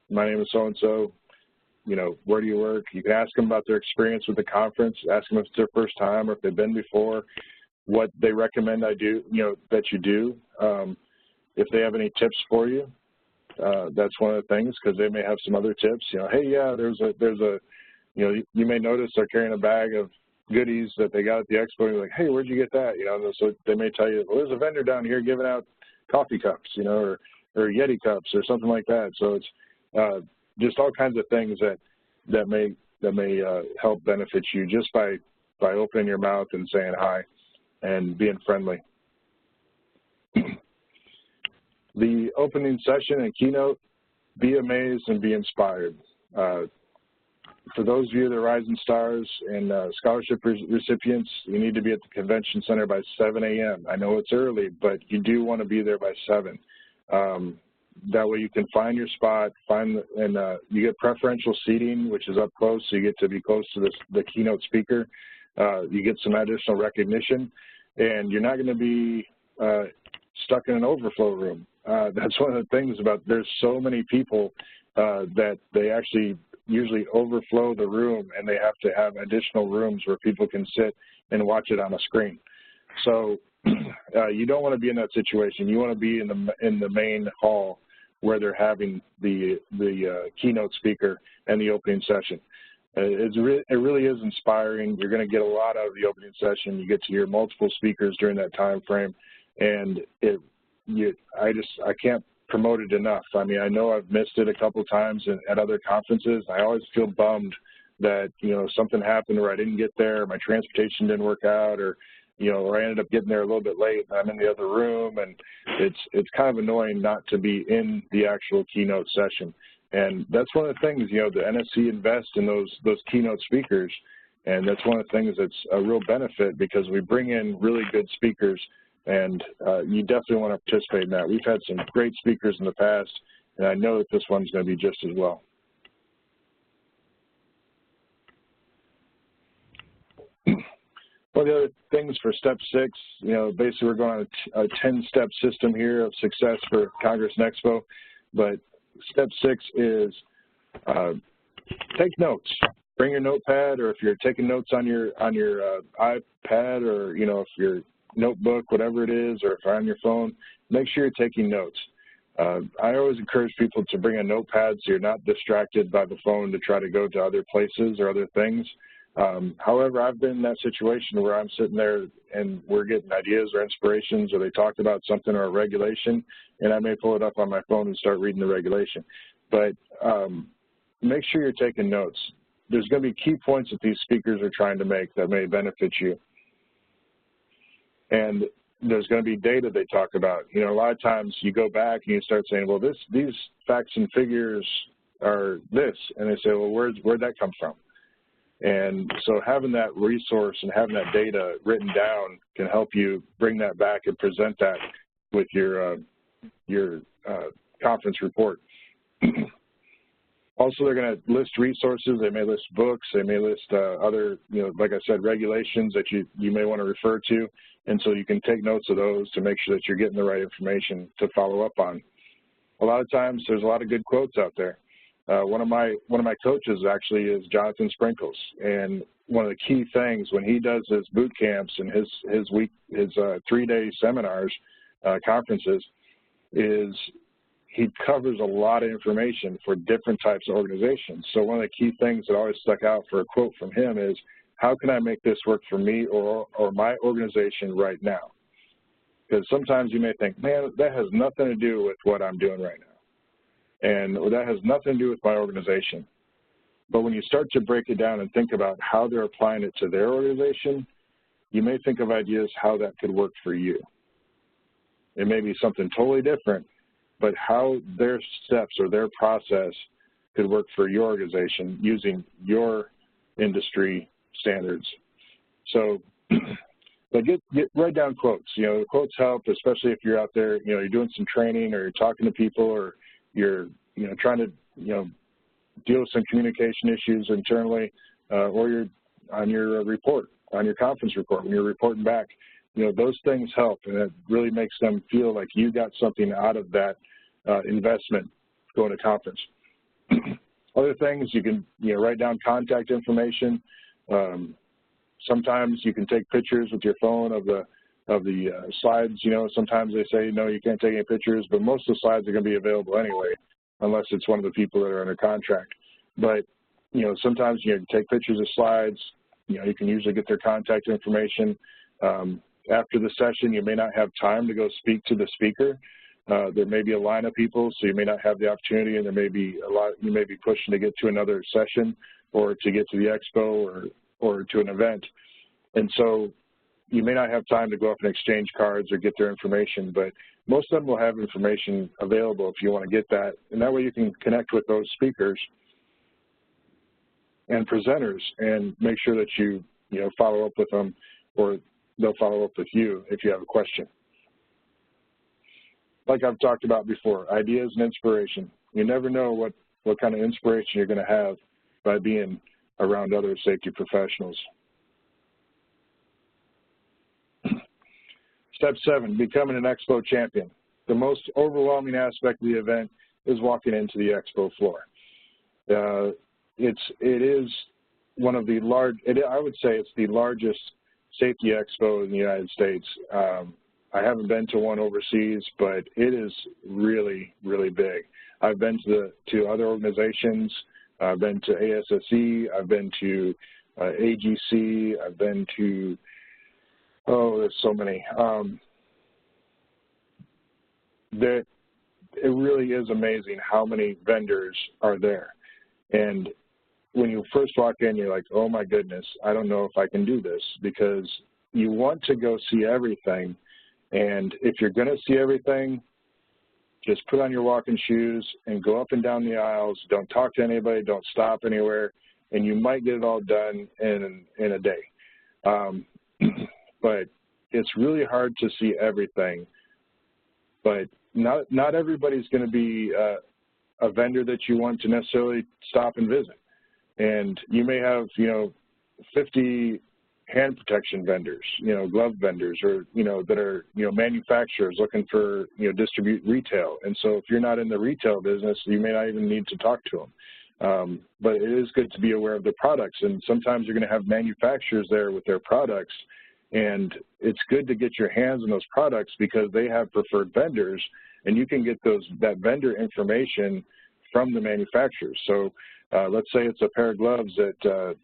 my name is so-and-so, where do you work?" You can ask them about their experience with the conference, ask them if it's their first time or if they've been before, what they recommend that you do. If they have any tips for you, that's one of the things, because they may have some other tips. Hey, yeah, there's a you may notice they're carrying a bag of goodies that they got at the expo, and you're like, "Hey, where'd you get that?" So they may tell you, "Well, there's a vendor down here giving out coffee cups, or Yeti cups or something like that." So it's just all kinds of things that may help benefit you just by opening your mouth and saying hi and being friendly. The opening session and keynote: be amazed and be inspired. For those of you that are Rising Stars and scholarship recipients, you need to be at the convention center by 7 a.m. I know it's early, but you do want to be there by 7. That way you can find your spot, and you get preferential seating, which is up close, so you get to be close to the keynote speaker. You get some additional recognition, and you're not going to be stuck in an overflow room. That's one of the things about, there's so many people that they actually usually overflow the room, and they have to have additional rooms where people can sit and watch it on a screen. So you don't want to be in that situation. You want to be in the main hall where they're having the keynote speaker and the opening session. It really is inspiring. You're going to get a lot out of the opening session. You get to hear multiple speakers during that time frame, and I can't promote it enough. I mean, I know I've missed it a couple of times at other conferences. I always feel bummed that, something happened where I didn't get there, my transportation didn't work out, or I ended up getting there a little bit late and I'm in the other room, and it's kind of annoying not to be in the actual keynote session. And that's one of the things, the NSC invests in those keynote speakers, and that's one of the things that's a real benefit, because we bring in really good speakers, and you definitely want to participate in that. We've had some great speakers in the past, and I know that this one's going to be just as well. One of the other things for step 6, basically we're going on a 10-step system here of success for Congress and Expo, but step 6 is take notes. Bring your notepad, or if you're taking notes on your iPad, or if your notebook, whatever it is, or if you're on your phone, make sure you're taking notes. I always encourage people to bring a notepad so you're not distracted by the phone to try to go to other places or other things. However, I've been in that situation where I'm sitting there and we're getting ideas or inspirations, or they talked about something or a regulation, and I may pull it up on my phone and start reading the regulation. But make sure you're taking notes. There's going to be key points that these speakers are trying to make that may benefit you. And there's going to be data they talk about. A lot of times you go back and you start saying, well, these facts and figures are this. And they say, well, where'd that come from? And so having that resource and having that data written down can help you bring that back and present that with your conference report. Also, they're going to list resources. They may list books. They may list other, like I said, regulations that you may want to refer to. And so you can take notes of those to make sure that you're getting the right information to follow up on. A lot of times, there's a lot of good quotes out there. One of my coaches actually is Jonathan Sprinkles, and one of the key things when he does his boot camps and his 3-day seminars, conferences, is he covers a lot of information for different types of organizations. So one of the key things that always stuck out for a quote from him is, how can I make this work for me or my organization right now? Because sometimes you may think, man, that has nothing to do with what I'm doing right now. And that has nothing to do with my organization. But when you start to break it down and think about how they're applying it to their organization, you may think of ideas how that could work for you. It may be something totally different, but how their steps or their process could work for your organization using your industry standards. So but write down quotes. The quotes help, especially if you're out there, you're doing some training or you're talking to people, or you're trying to deal with some communication issues internally, or you're on your report, on your conference report, when you're reporting back. Those things help, and it really makes them feel like you got something out of that investment going to conference. Other things, you can write down contact information. Sometimes you can take pictures with your phone of the slides. Sometimes they say, no, you can't take any pictures, but most of the slides are going to be available anyway, unless it's one of the people that are under contract. But, sometimes you can take pictures of slides. You can usually get their contact information. After the session, you may not have time to go speak to the speaker. There may be a line of people, so you may not have the opportunity, and there may be you may be pushing to get to another session or to get to the expo or to an event. And so you may not have time to go up and exchange cards or get their information, but most of them will have information available if you want to get that. And that way you can connect with those speakers and presenters and make sure that you follow up with them, or they'll follow up with you if you have a question. Like I've talked about before, ideas and inspiration. You never know what kind of inspiration you're going to have by being around other safety professionals. Step 7, becoming an Expo champion. The most overwhelming aspect of the event is walking into the Expo floor. It is one of the I would say it's the largest safety expo in the United States. I haven't been to one overseas, but it is really, really big. I've been to other organizations. I've been to ASSE. I've been to AGC. I've been to, there's so many. It really is amazing how many vendors are there. And when you first walk in, you're like, oh my goodness, I don't know if I can do this, because you want to go see everything. And if you're going to see everything, just put on your walking shoes and go up and down the aisles. Don't talk to anybody. Don't stop anywhere. And you might get it all done in a day. But it's really hard to see everything. But not everybody's going to be a vendor that you want to necessarily stop and visit. And you may have, 50 hand protection vendors, glove vendors, or, that are, manufacturers looking for, distribute retail. And so if you're not in the retail business, you may not even need to talk to them. But it is good to be aware of their products. And sometimes you're going to have manufacturers there with their products. And it's good to get your hands on those products because they have preferred vendors, and you can get that vendor information from the manufacturers. So let's say it's a pair of gloves that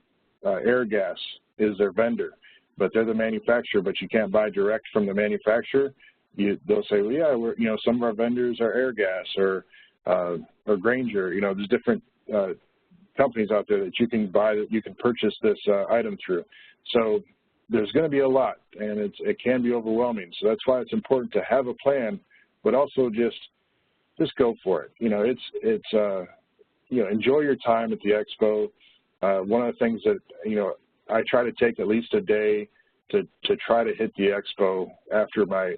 Airgas is their vendor, but they're the manufacturer, but you can't buy direct from the manufacturer. They'll say, well, yeah, some of our vendors are Airgas or Granger. There's different companies out there that you can buy, that you can purchase this item through. So there's going to be a lot, and it can be overwhelming. So that's why it's important to have a plan, but also just go for it. Enjoy your time at the Expo. One of the things that, I try to take at least a day to try to hit the Expo after my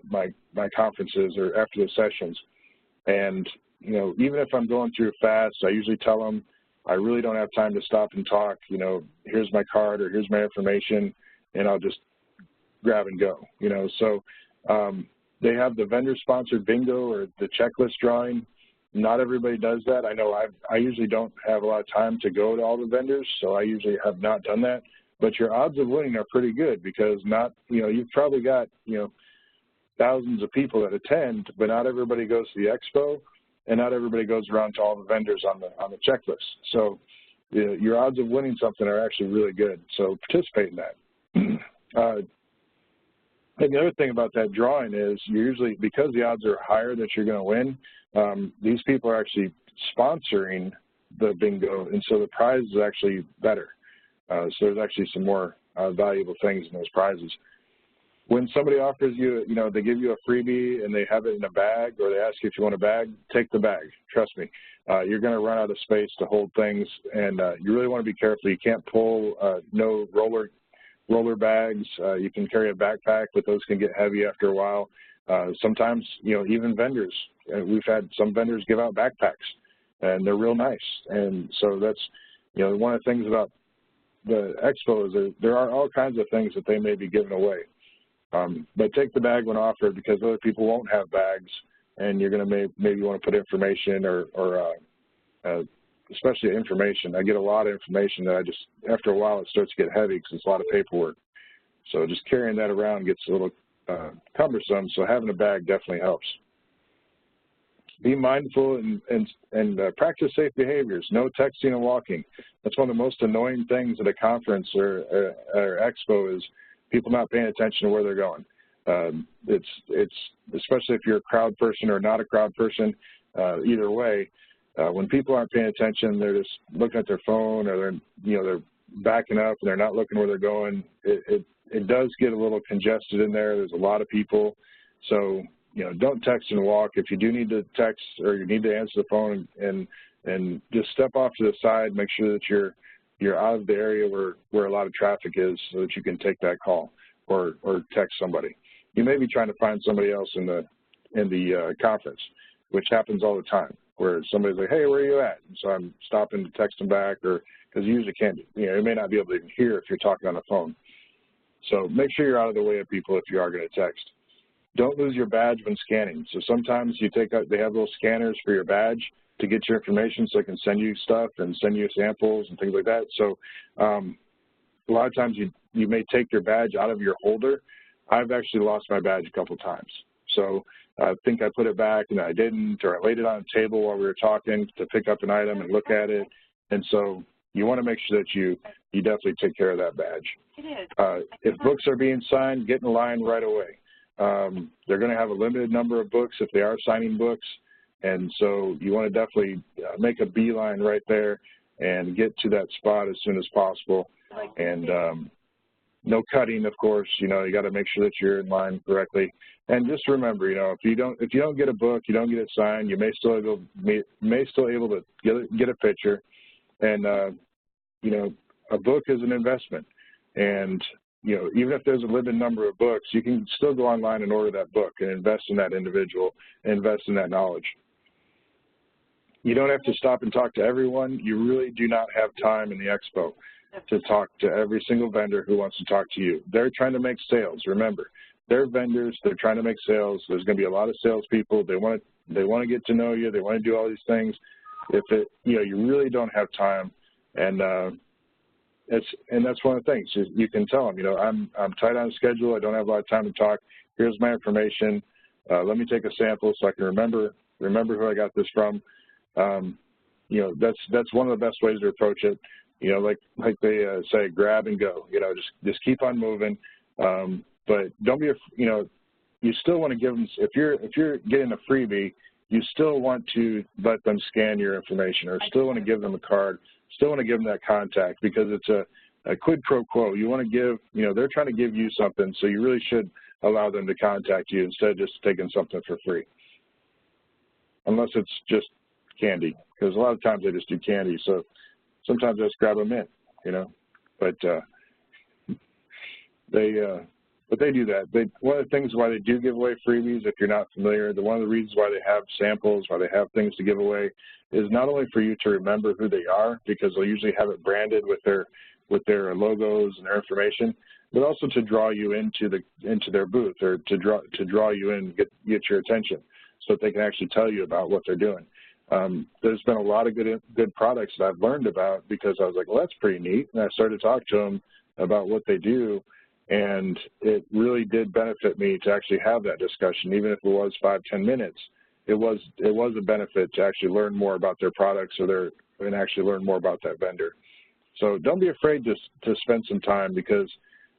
conferences or after the sessions. And, even if I'm going through fast, I usually tell them I really don't have time to stop and talk. Here's my card or here's my information, and I'll just grab and go. So they have the vendor-sponsored bingo or the checklist drawing. Not everybody does that. I know I usually don't have a lot of time to go to all the vendors, so I usually have not done that. But your odds of winning are pretty good because you've probably got, thousands of people that attend, but not everybody goes to the Expo, and not everybody goes around to all the vendors on the checklist. So your odds of winning something are actually really good. So participate in that. And the other thing about that drawing is usually, because the odds are higher that you're going to win, these people are actually sponsoring the bingo, and so the prize is actually better. So there's actually some more valuable things in those prizes. When somebody offers you, they give you a freebie and they have it in a bag, or they ask you if you want a bag, take the bag. Trust me. You're going to run out of space to hold things, and you really want to be careful. You can't pull no roller bags. You can carry a backpack, but those can get heavy after a while. Sometimes, even vendors. We've had some vendors give out backpacks, and they're real nice. And so that's, one of the things about the Expo is that there are all kinds of things that they may be giving away. But take the bag when offered, because other people won't have bags, and you're going to maybe want to put information or especially information. I get a lot of information that after a while, it starts to get heavy because it's a lot of paperwork. So just carrying that around gets a little cumbersome, so having a bag definitely helps. Be mindful and practice safe behaviors. No texting and walking. That's one of the most annoying things at a conference or expo is people not paying attention to where they're going. It's especially if you're a crowd person or not a crowd person. Either way, when people aren't paying attention, they're just looking at their phone, or they're backing up and they're not looking where they're going. It does get a little congested in there. There's a lot of people, so don't text and walk. If you do need to text or you need to answer the phone, and just step off to the side, make sure that you're out of the area where a lot of traffic is, so that you can take that call or text somebody. You may be trying to find somebody else in the conference, which happens all the time, where somebody's like, hey, where are you at? And so I'm stopping to text them back, or because you usually can't, you may not be able to even hear if you're talking on the phone. So make sure you're out of the way of people if you are going to text. Don't lose your badge when scanning. So sometimes they have little scanners for your badge to get your information, so they can send you stuff and send you samples and things like that. So a lot of times you may take your badge out of your holder. I've actually lost my badge a couple times. So I think I put it back and I didn't, or I laid it on a table while we were talking to pick up an item and look at it. And so you want to make sure that you definitely take care of that badge. If books are being signed, get in line right away. They're going to have a limited number of books if they are signing books. And so you want to definitely make a beeline right there and get to that spot as soon as possible. And no cutting, of course. You got to make sure that you're in line correctly. And just remember, if you don't get a book, you don't get it signed, you may still able to get a picture. And a book is an investment. And even if there's a limited number of books, you can still go online and order that book and invest in that individual, and invest in that knowledge. You don't have to stop and talk to everyone. You really do not have time in the expo to talk to every single vendor who wants to talk to you. They're trying to make sales. Remember, they're vendors. They're trying to make sales. There's going to be a lot of salespeople. They want to get to know you. They want to do all these things. You really don't have time, and that's one of the things. You can tell them, I'm tight on schedule. I don't have a lot of time to talk. Here's my information. Let me take a sample so I can remember who I got this from. That's one of the best ways to approach it. Like they say, grab and go. Just keep on moving. But don't be, you still want to give them. If you're getting a freebie, you still want to let them scan your information, or still want to give them a card. Still want to give them that contact, because it's a quid pro quo. You want to give, they're trying to give you something, so you really should allow them to contact you instead of just taking something for free. Unless it's just candy, because a lot of times they just do candy. So sometimes I just grab them in, but they do that. One of the things why they do give away freebies, if you're not familiar, one of the reasons why they have samples, why they have things to give away, is not only for you to remember who they are, because they'll usually have it branded with their logos and their information, but also to draw you into their booth, or to draw you in, get your attention, so that they can actually tell you about what they're doing. There's been a lot of good products that I've learned about, because I was like, well, that's pretty neat, and I started to talk to them about what they do. And it really did benefit me to actually have that discussion, even if it was 5-10 minutes. It was a benefit to actually learn more about their products, and actually learn more about that vendor. So don't be afraid to spend some time, because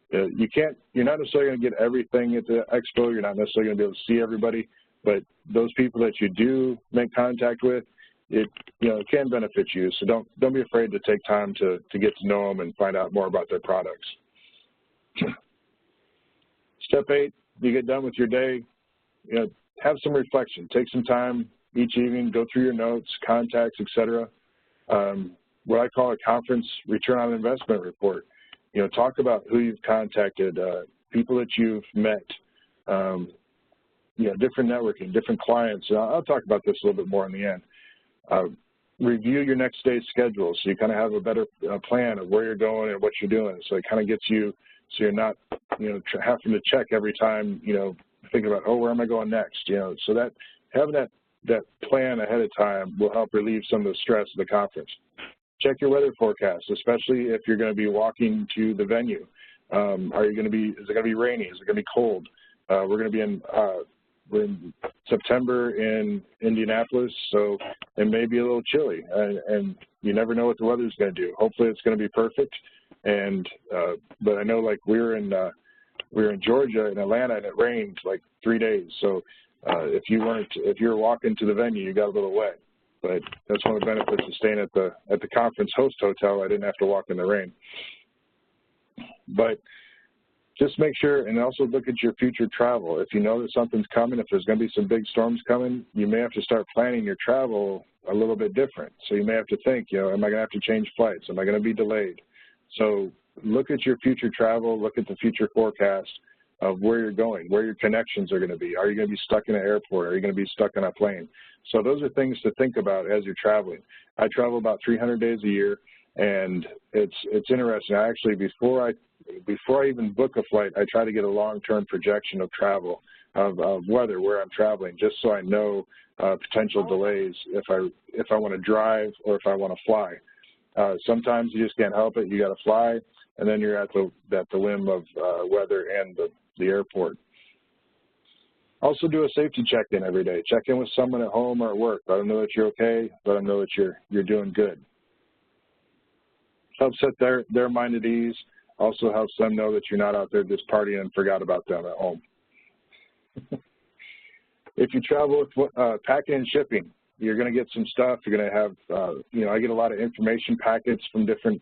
you're not necessarily going to get everything at the expo. You're not necessarily going to be able to see everybody, but those people that you do make contact with, it can benefit you. So don't be afraid to take time to get to know them and find out more about their products. Step 8, you get done with your day, have some reflection. Take some time each evening, go through your notes, contacts, etc. What I call a conference return on investment report. Talk about who you've contacted, people that you've met, different networking, different clients. I'll talk about this a little bit more in the end. Review your next day's schedule, so you kind of have a better plan of where you're going and what you're doing. So it kind of gets you, so you're not, having to check every time, thinking about, oh, where am I going next? So that having that plan ahead of time will help relieve some of the stress of the conference. Check your weather forecast, especially if you're going to be walking to the venue. Is it going to be rainy? Is it going to be cold? We're going to be we're in September in Indianapolis, so it may be a little chilly, and you never know what the weather's going to do. Hopefully it's going to be perfect, but I know, like, we were in Georgia, in Atlanta, and it rained like 3 days. So if you were walking to the venue, you got a little wet. But that's one of the benefits of staying at the conference host hotel. I didn't have to walk in the rain. But just make sure, and also look at your future travel. If you know that something's coming, if there's going to be some big storms coming, you may have to start planning your travel a little bit different. So you may have to think, am I going to have to change flights? Am I going to be delayed? So look at your future travel, look at the future forecast of where you're going, where your connections are going to be. Are you going to be stuck in an airport? Are you going to be stuck in a plane? So those are things to think about as you're traveling. I travel about 300 days a year, and it's interesting. I actually, before I even book a flight, I try to get a long-term projection of travel, of weather, where I'm traveling, just so I know potential delays if I want to drive or if I want to fly. Sometimes you just can't help it. You got to fly, and then you're at the whim of weather and the airport. Also, do a safety check-in every day. Check in with someone at home or at work. Let them know that you're okay. Let them know that you're doing good. Helps set their mind at ease. Also helps them know that you're not out there just partying and forgot about them at home. If you travel with packing and shipping, you're going to get some stuff. You're going to have, I get a lot of information packets from different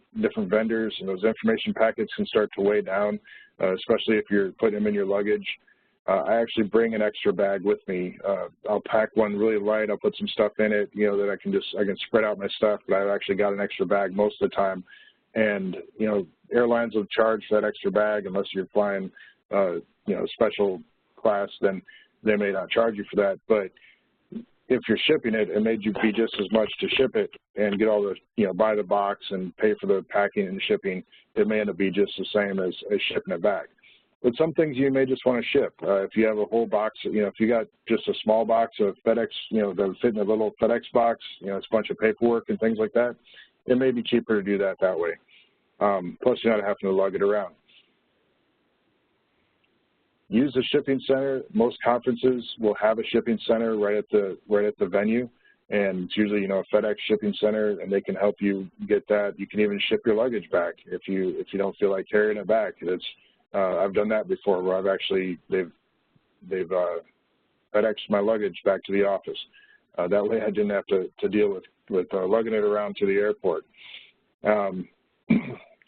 vendors, and those information packets can start to weigh down, especially if you're putting them in your luggage. I actually bring an extra bag with me. I'll pack one really light. I'll put some stuff in it, that I can spread out my stuff, but I've actually got an extra bag most of the time. And, airlines will charge for that extra bag unless you're flying, special class, then they may not charge you for that. But if you're shipping it, it may be just as much to ship it and get all the, buy the box and pay for the packing and shipping. It may end up being just the same as shipping it back. But some things you may just want to ship. If you have a whole box, if you got just a small box of FedEx, that would fit in a little FedEx box, it's a bunch of paperwork and things like that, it may be cheaper to do that way. Plus, you're not having to lug it around. Use the shipping center. Most conferences will have a shipping center right at the venue, and it's usually a FedEx shipping center, and they can help you get that. You can even ship your luggage back if you don't feel like carrying it back. I've done that before, where they've FedExed my luggage back to the office. That way, I didn't have to deal with lugging it around to the airport.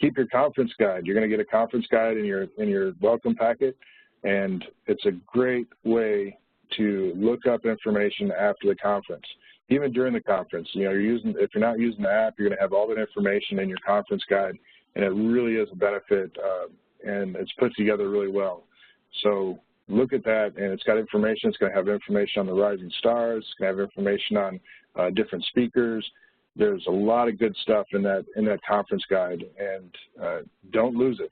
Keep your conference guide. You're going to get a conference guide in your welcome packet. And it's a great way to look up information after the conference. Even during the conference, if you're not using the app, you're going to have all that information in your conference guide, and it really is a benefit, and it's put together really well. So look at that, and it's got information. It's going to have information on the rising stars. It's going to have information on different speakers. There's a lot of good stuff in that conference guide, and don't lose it.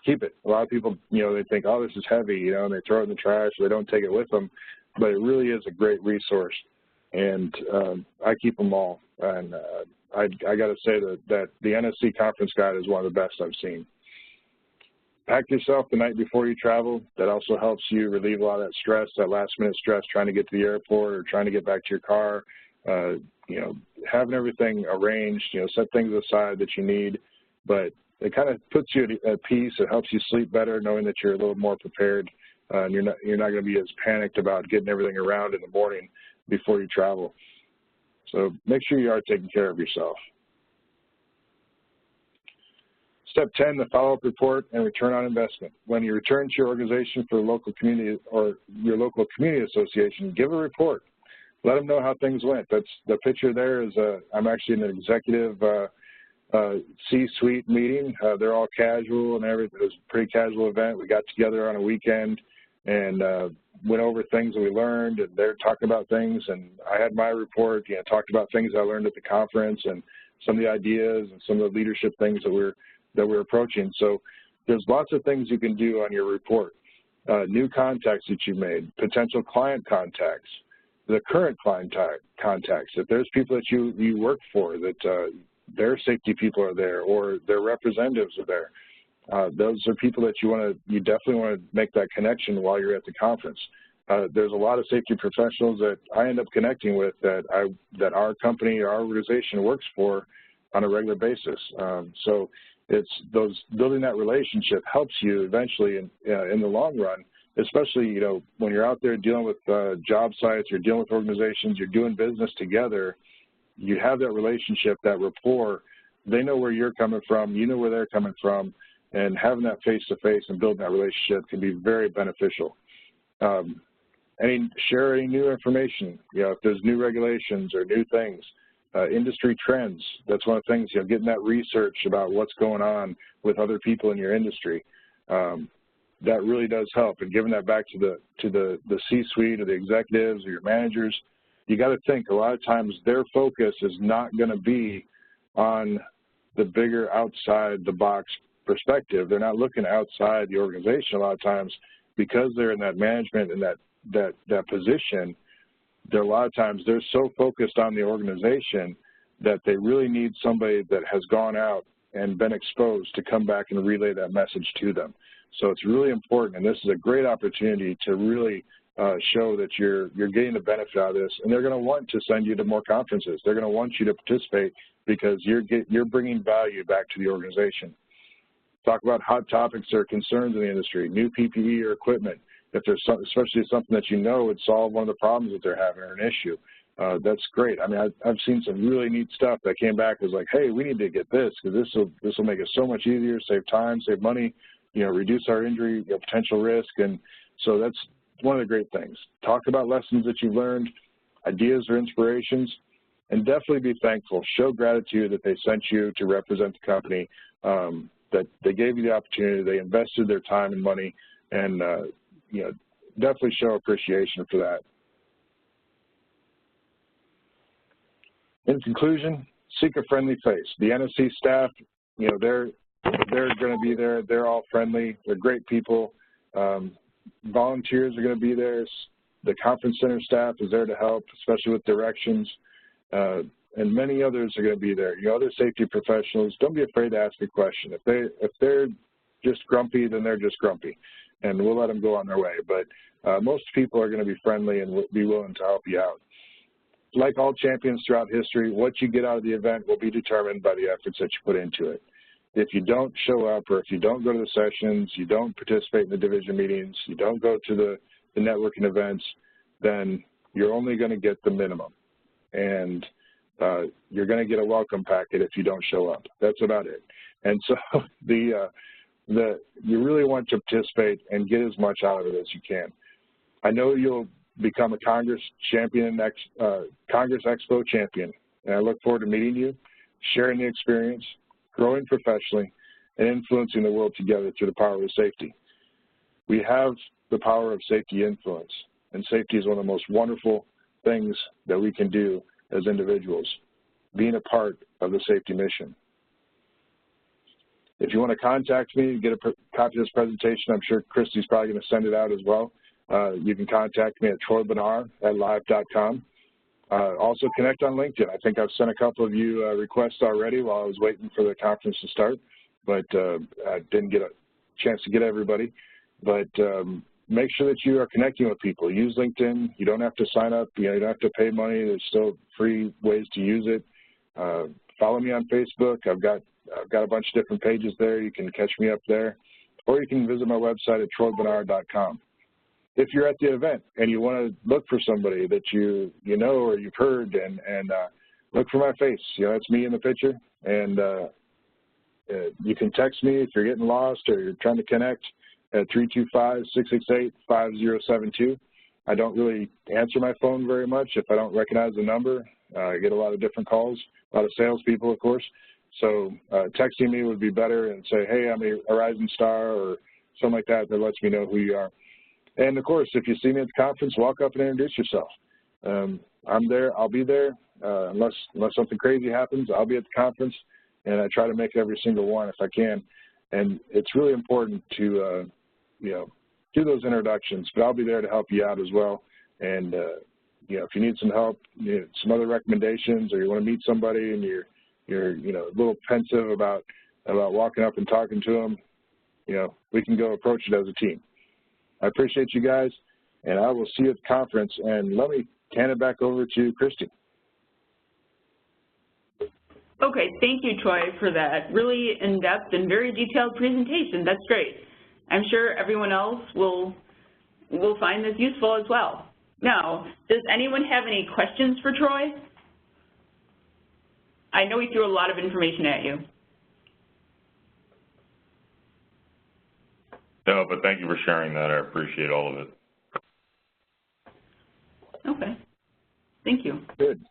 Keep it. A lot of people, they think, oh, this is heavy, and they throw it in the trash, or they don't take it with them. But it really is a great resource, and I keep them all. And I got to say that the NSC conference guide is one of the best I've seen. Pack yourself the night before you travel. That also helps you relieve a lot of that stress, that last-minute stress trying to get to the airport or trying to get back to your car. Having everything arranged, set things aside that you need, but it kind of puts you at peace. It helps you sleep better knowing that you're a little more prepared, and you're not going to be as panicked about getting everything around in the morning before you travel. So make sure you are taking care of yourself. Step 10, the follow-up report and return on investment. When you return to your organization for the local community or your local community association, give a report. Let them know how things went. That's the picture there. I'm actually in an executive C-suite meeting. They're all casual and everything. It was a pretty casual event. We got together on a weekend and went over things that we learned, and they're talking about things. And I had my report, talked about things I learned at the conference and some of the ideas and some of the leadership things that we're approaching. So there's lots of things you can do on your report. New contacts that you've made, potential client contacts, the current client contacts. If there's people that you work for that their safety people are there or their representatives are there, those are people that you definitely want to make that connection while you're at the conference. There's a lot of safety professionals that I end up connecting with that our company, our organization works for on a regular basis. So it's building that relationship helps you eventually in the long run. Especially, when you're out there dealing with job sites, you're dealing with organizations, you're doing business together, you have that relationship, that rapport. They know where you're coming from, you know where they're coming from, and having that face-to-face and building that relationship can be very beneficial. Share any new information, if there's new regulations or new things, industry trends. That's one of the things, getting that research about what's going on with other people in your industry. That really does help, and giving that back to the C-suite or the executives or your managers, you got to think a lot of times their focus is not going to be on the bigger outside the box perspective. They're not looking outside the organization a lot of times because they're in that management and that position. A lot of times they're so focused on the organization that they really need somebody that has gone out and been exposed to come back and relay that message to them. So it's really important, and this is a great opportunity to really show that you're getting the benefit out of this, and they're going to want to send you to more conferences. They're going to want you to participate because you're bringing value back to the organization. Talk about hot topics or concerns in the industry, new PPE or equipment. If there's especially something that would solve one of the problems that they're having or an issue, that's great. I mean, I've seen some really neat stuff that came back as like, hey, we need to get this because this will make it so much easier, save time, save money, reduce our injury potential risk. And so that's one of the great things. Talk about lessons that you've learned, ideas or inspirations, and definitely be thankful. Show gratitude that they sent you to represent the company, that they gave you the opportunity, they invested their time and money, and definitely show appreciation for that. In conclusion, seek a friendly face. The NSC staff, you know, they're going to be there. They're all friendly. They're great people. Volunteers are going to be there. The conference center staff is there to help, especially with directions. And many others are going to be there. You know, other safety professionals, don't be afraid to ask a question. If they're just grumpy, then they're just grumpy, and we'll let them go on their way. But most people are going to be friendly and will be willing to help you out. Like all champions throughout history, what you get out of the event will be determined by the efforts that you put into it. If you don't show up, or if you don't go to the sessions, you don't participate in the division meetings, you don't go to the networking events, then you're only going to get the minimum. And you're going to get a welcome packet if you don't show up. That's about it. And so you really want to participate and get as much out of it as you can. I know you'll become a Congress champion, Congress Expo champion, and I look forward to meeting you, sharing the experience, growing professionally, and influencing the world together through the power of safety. We have the power of safety influence, and safety is one of the most wonderful things that we can do as individuals, being a part of the safety mission. If you want to contact me, get a copy of this presentation, I'm sure Christy's probably going to send it out as well. You can contact me at troybonar@live.com. Also connect on LinkedIn. I think I've sent a couple of you requests already while I was waiting for the conference to start, but I didn't get a chance to get everybody. But make sure that you are connecting with people. Use LinkedIn. You don't have to sign up. You don't have to pay money. There's still free ways to use it. Follow me on Facebook. I've got a bunch of different pages there. You can catch me up there, or you can visit my website at troybonar.com. If you're at the event and you want to look for somebody that you know or you've heard, and look for my face. You know, it's me in the picture, and you can text me if you're getting lost or you're trying to connect at 325-668-5072. I don't really answer my phone very much if I don't recognize the number. I get a lot of different calls, a lot of salespeople, of course. So texting me would be better, and say, hey, I'm a Rising Star or something like that lets me know who you are. And, of course, if you see me at the conference, walk up and introduce yourself. I'm there. I'll be there. Unless something crazy happens, I'll be at the conference, and I try to make every single one if I can. And it's really important to, do those introductions, but I'll be there to help you out as well. And, if you need some help, some other recommendations, or you want to meet somebody and you're a little pensive about walking up and talking to them, we can go approach it as a team. I appreciate you guys, and I will see you at the conference. And let me hand it back over to Christy. Okay, thank you, Troy, for that really in-depth and very detailed presentation. That's great. I'm sure everyone else will find this useful as well. Now, does anyone have any questions for Troy? I know he threw a lot of information at you. No, but thank you for sharing that. I appreciate all of it. Okay. Thank you. Good.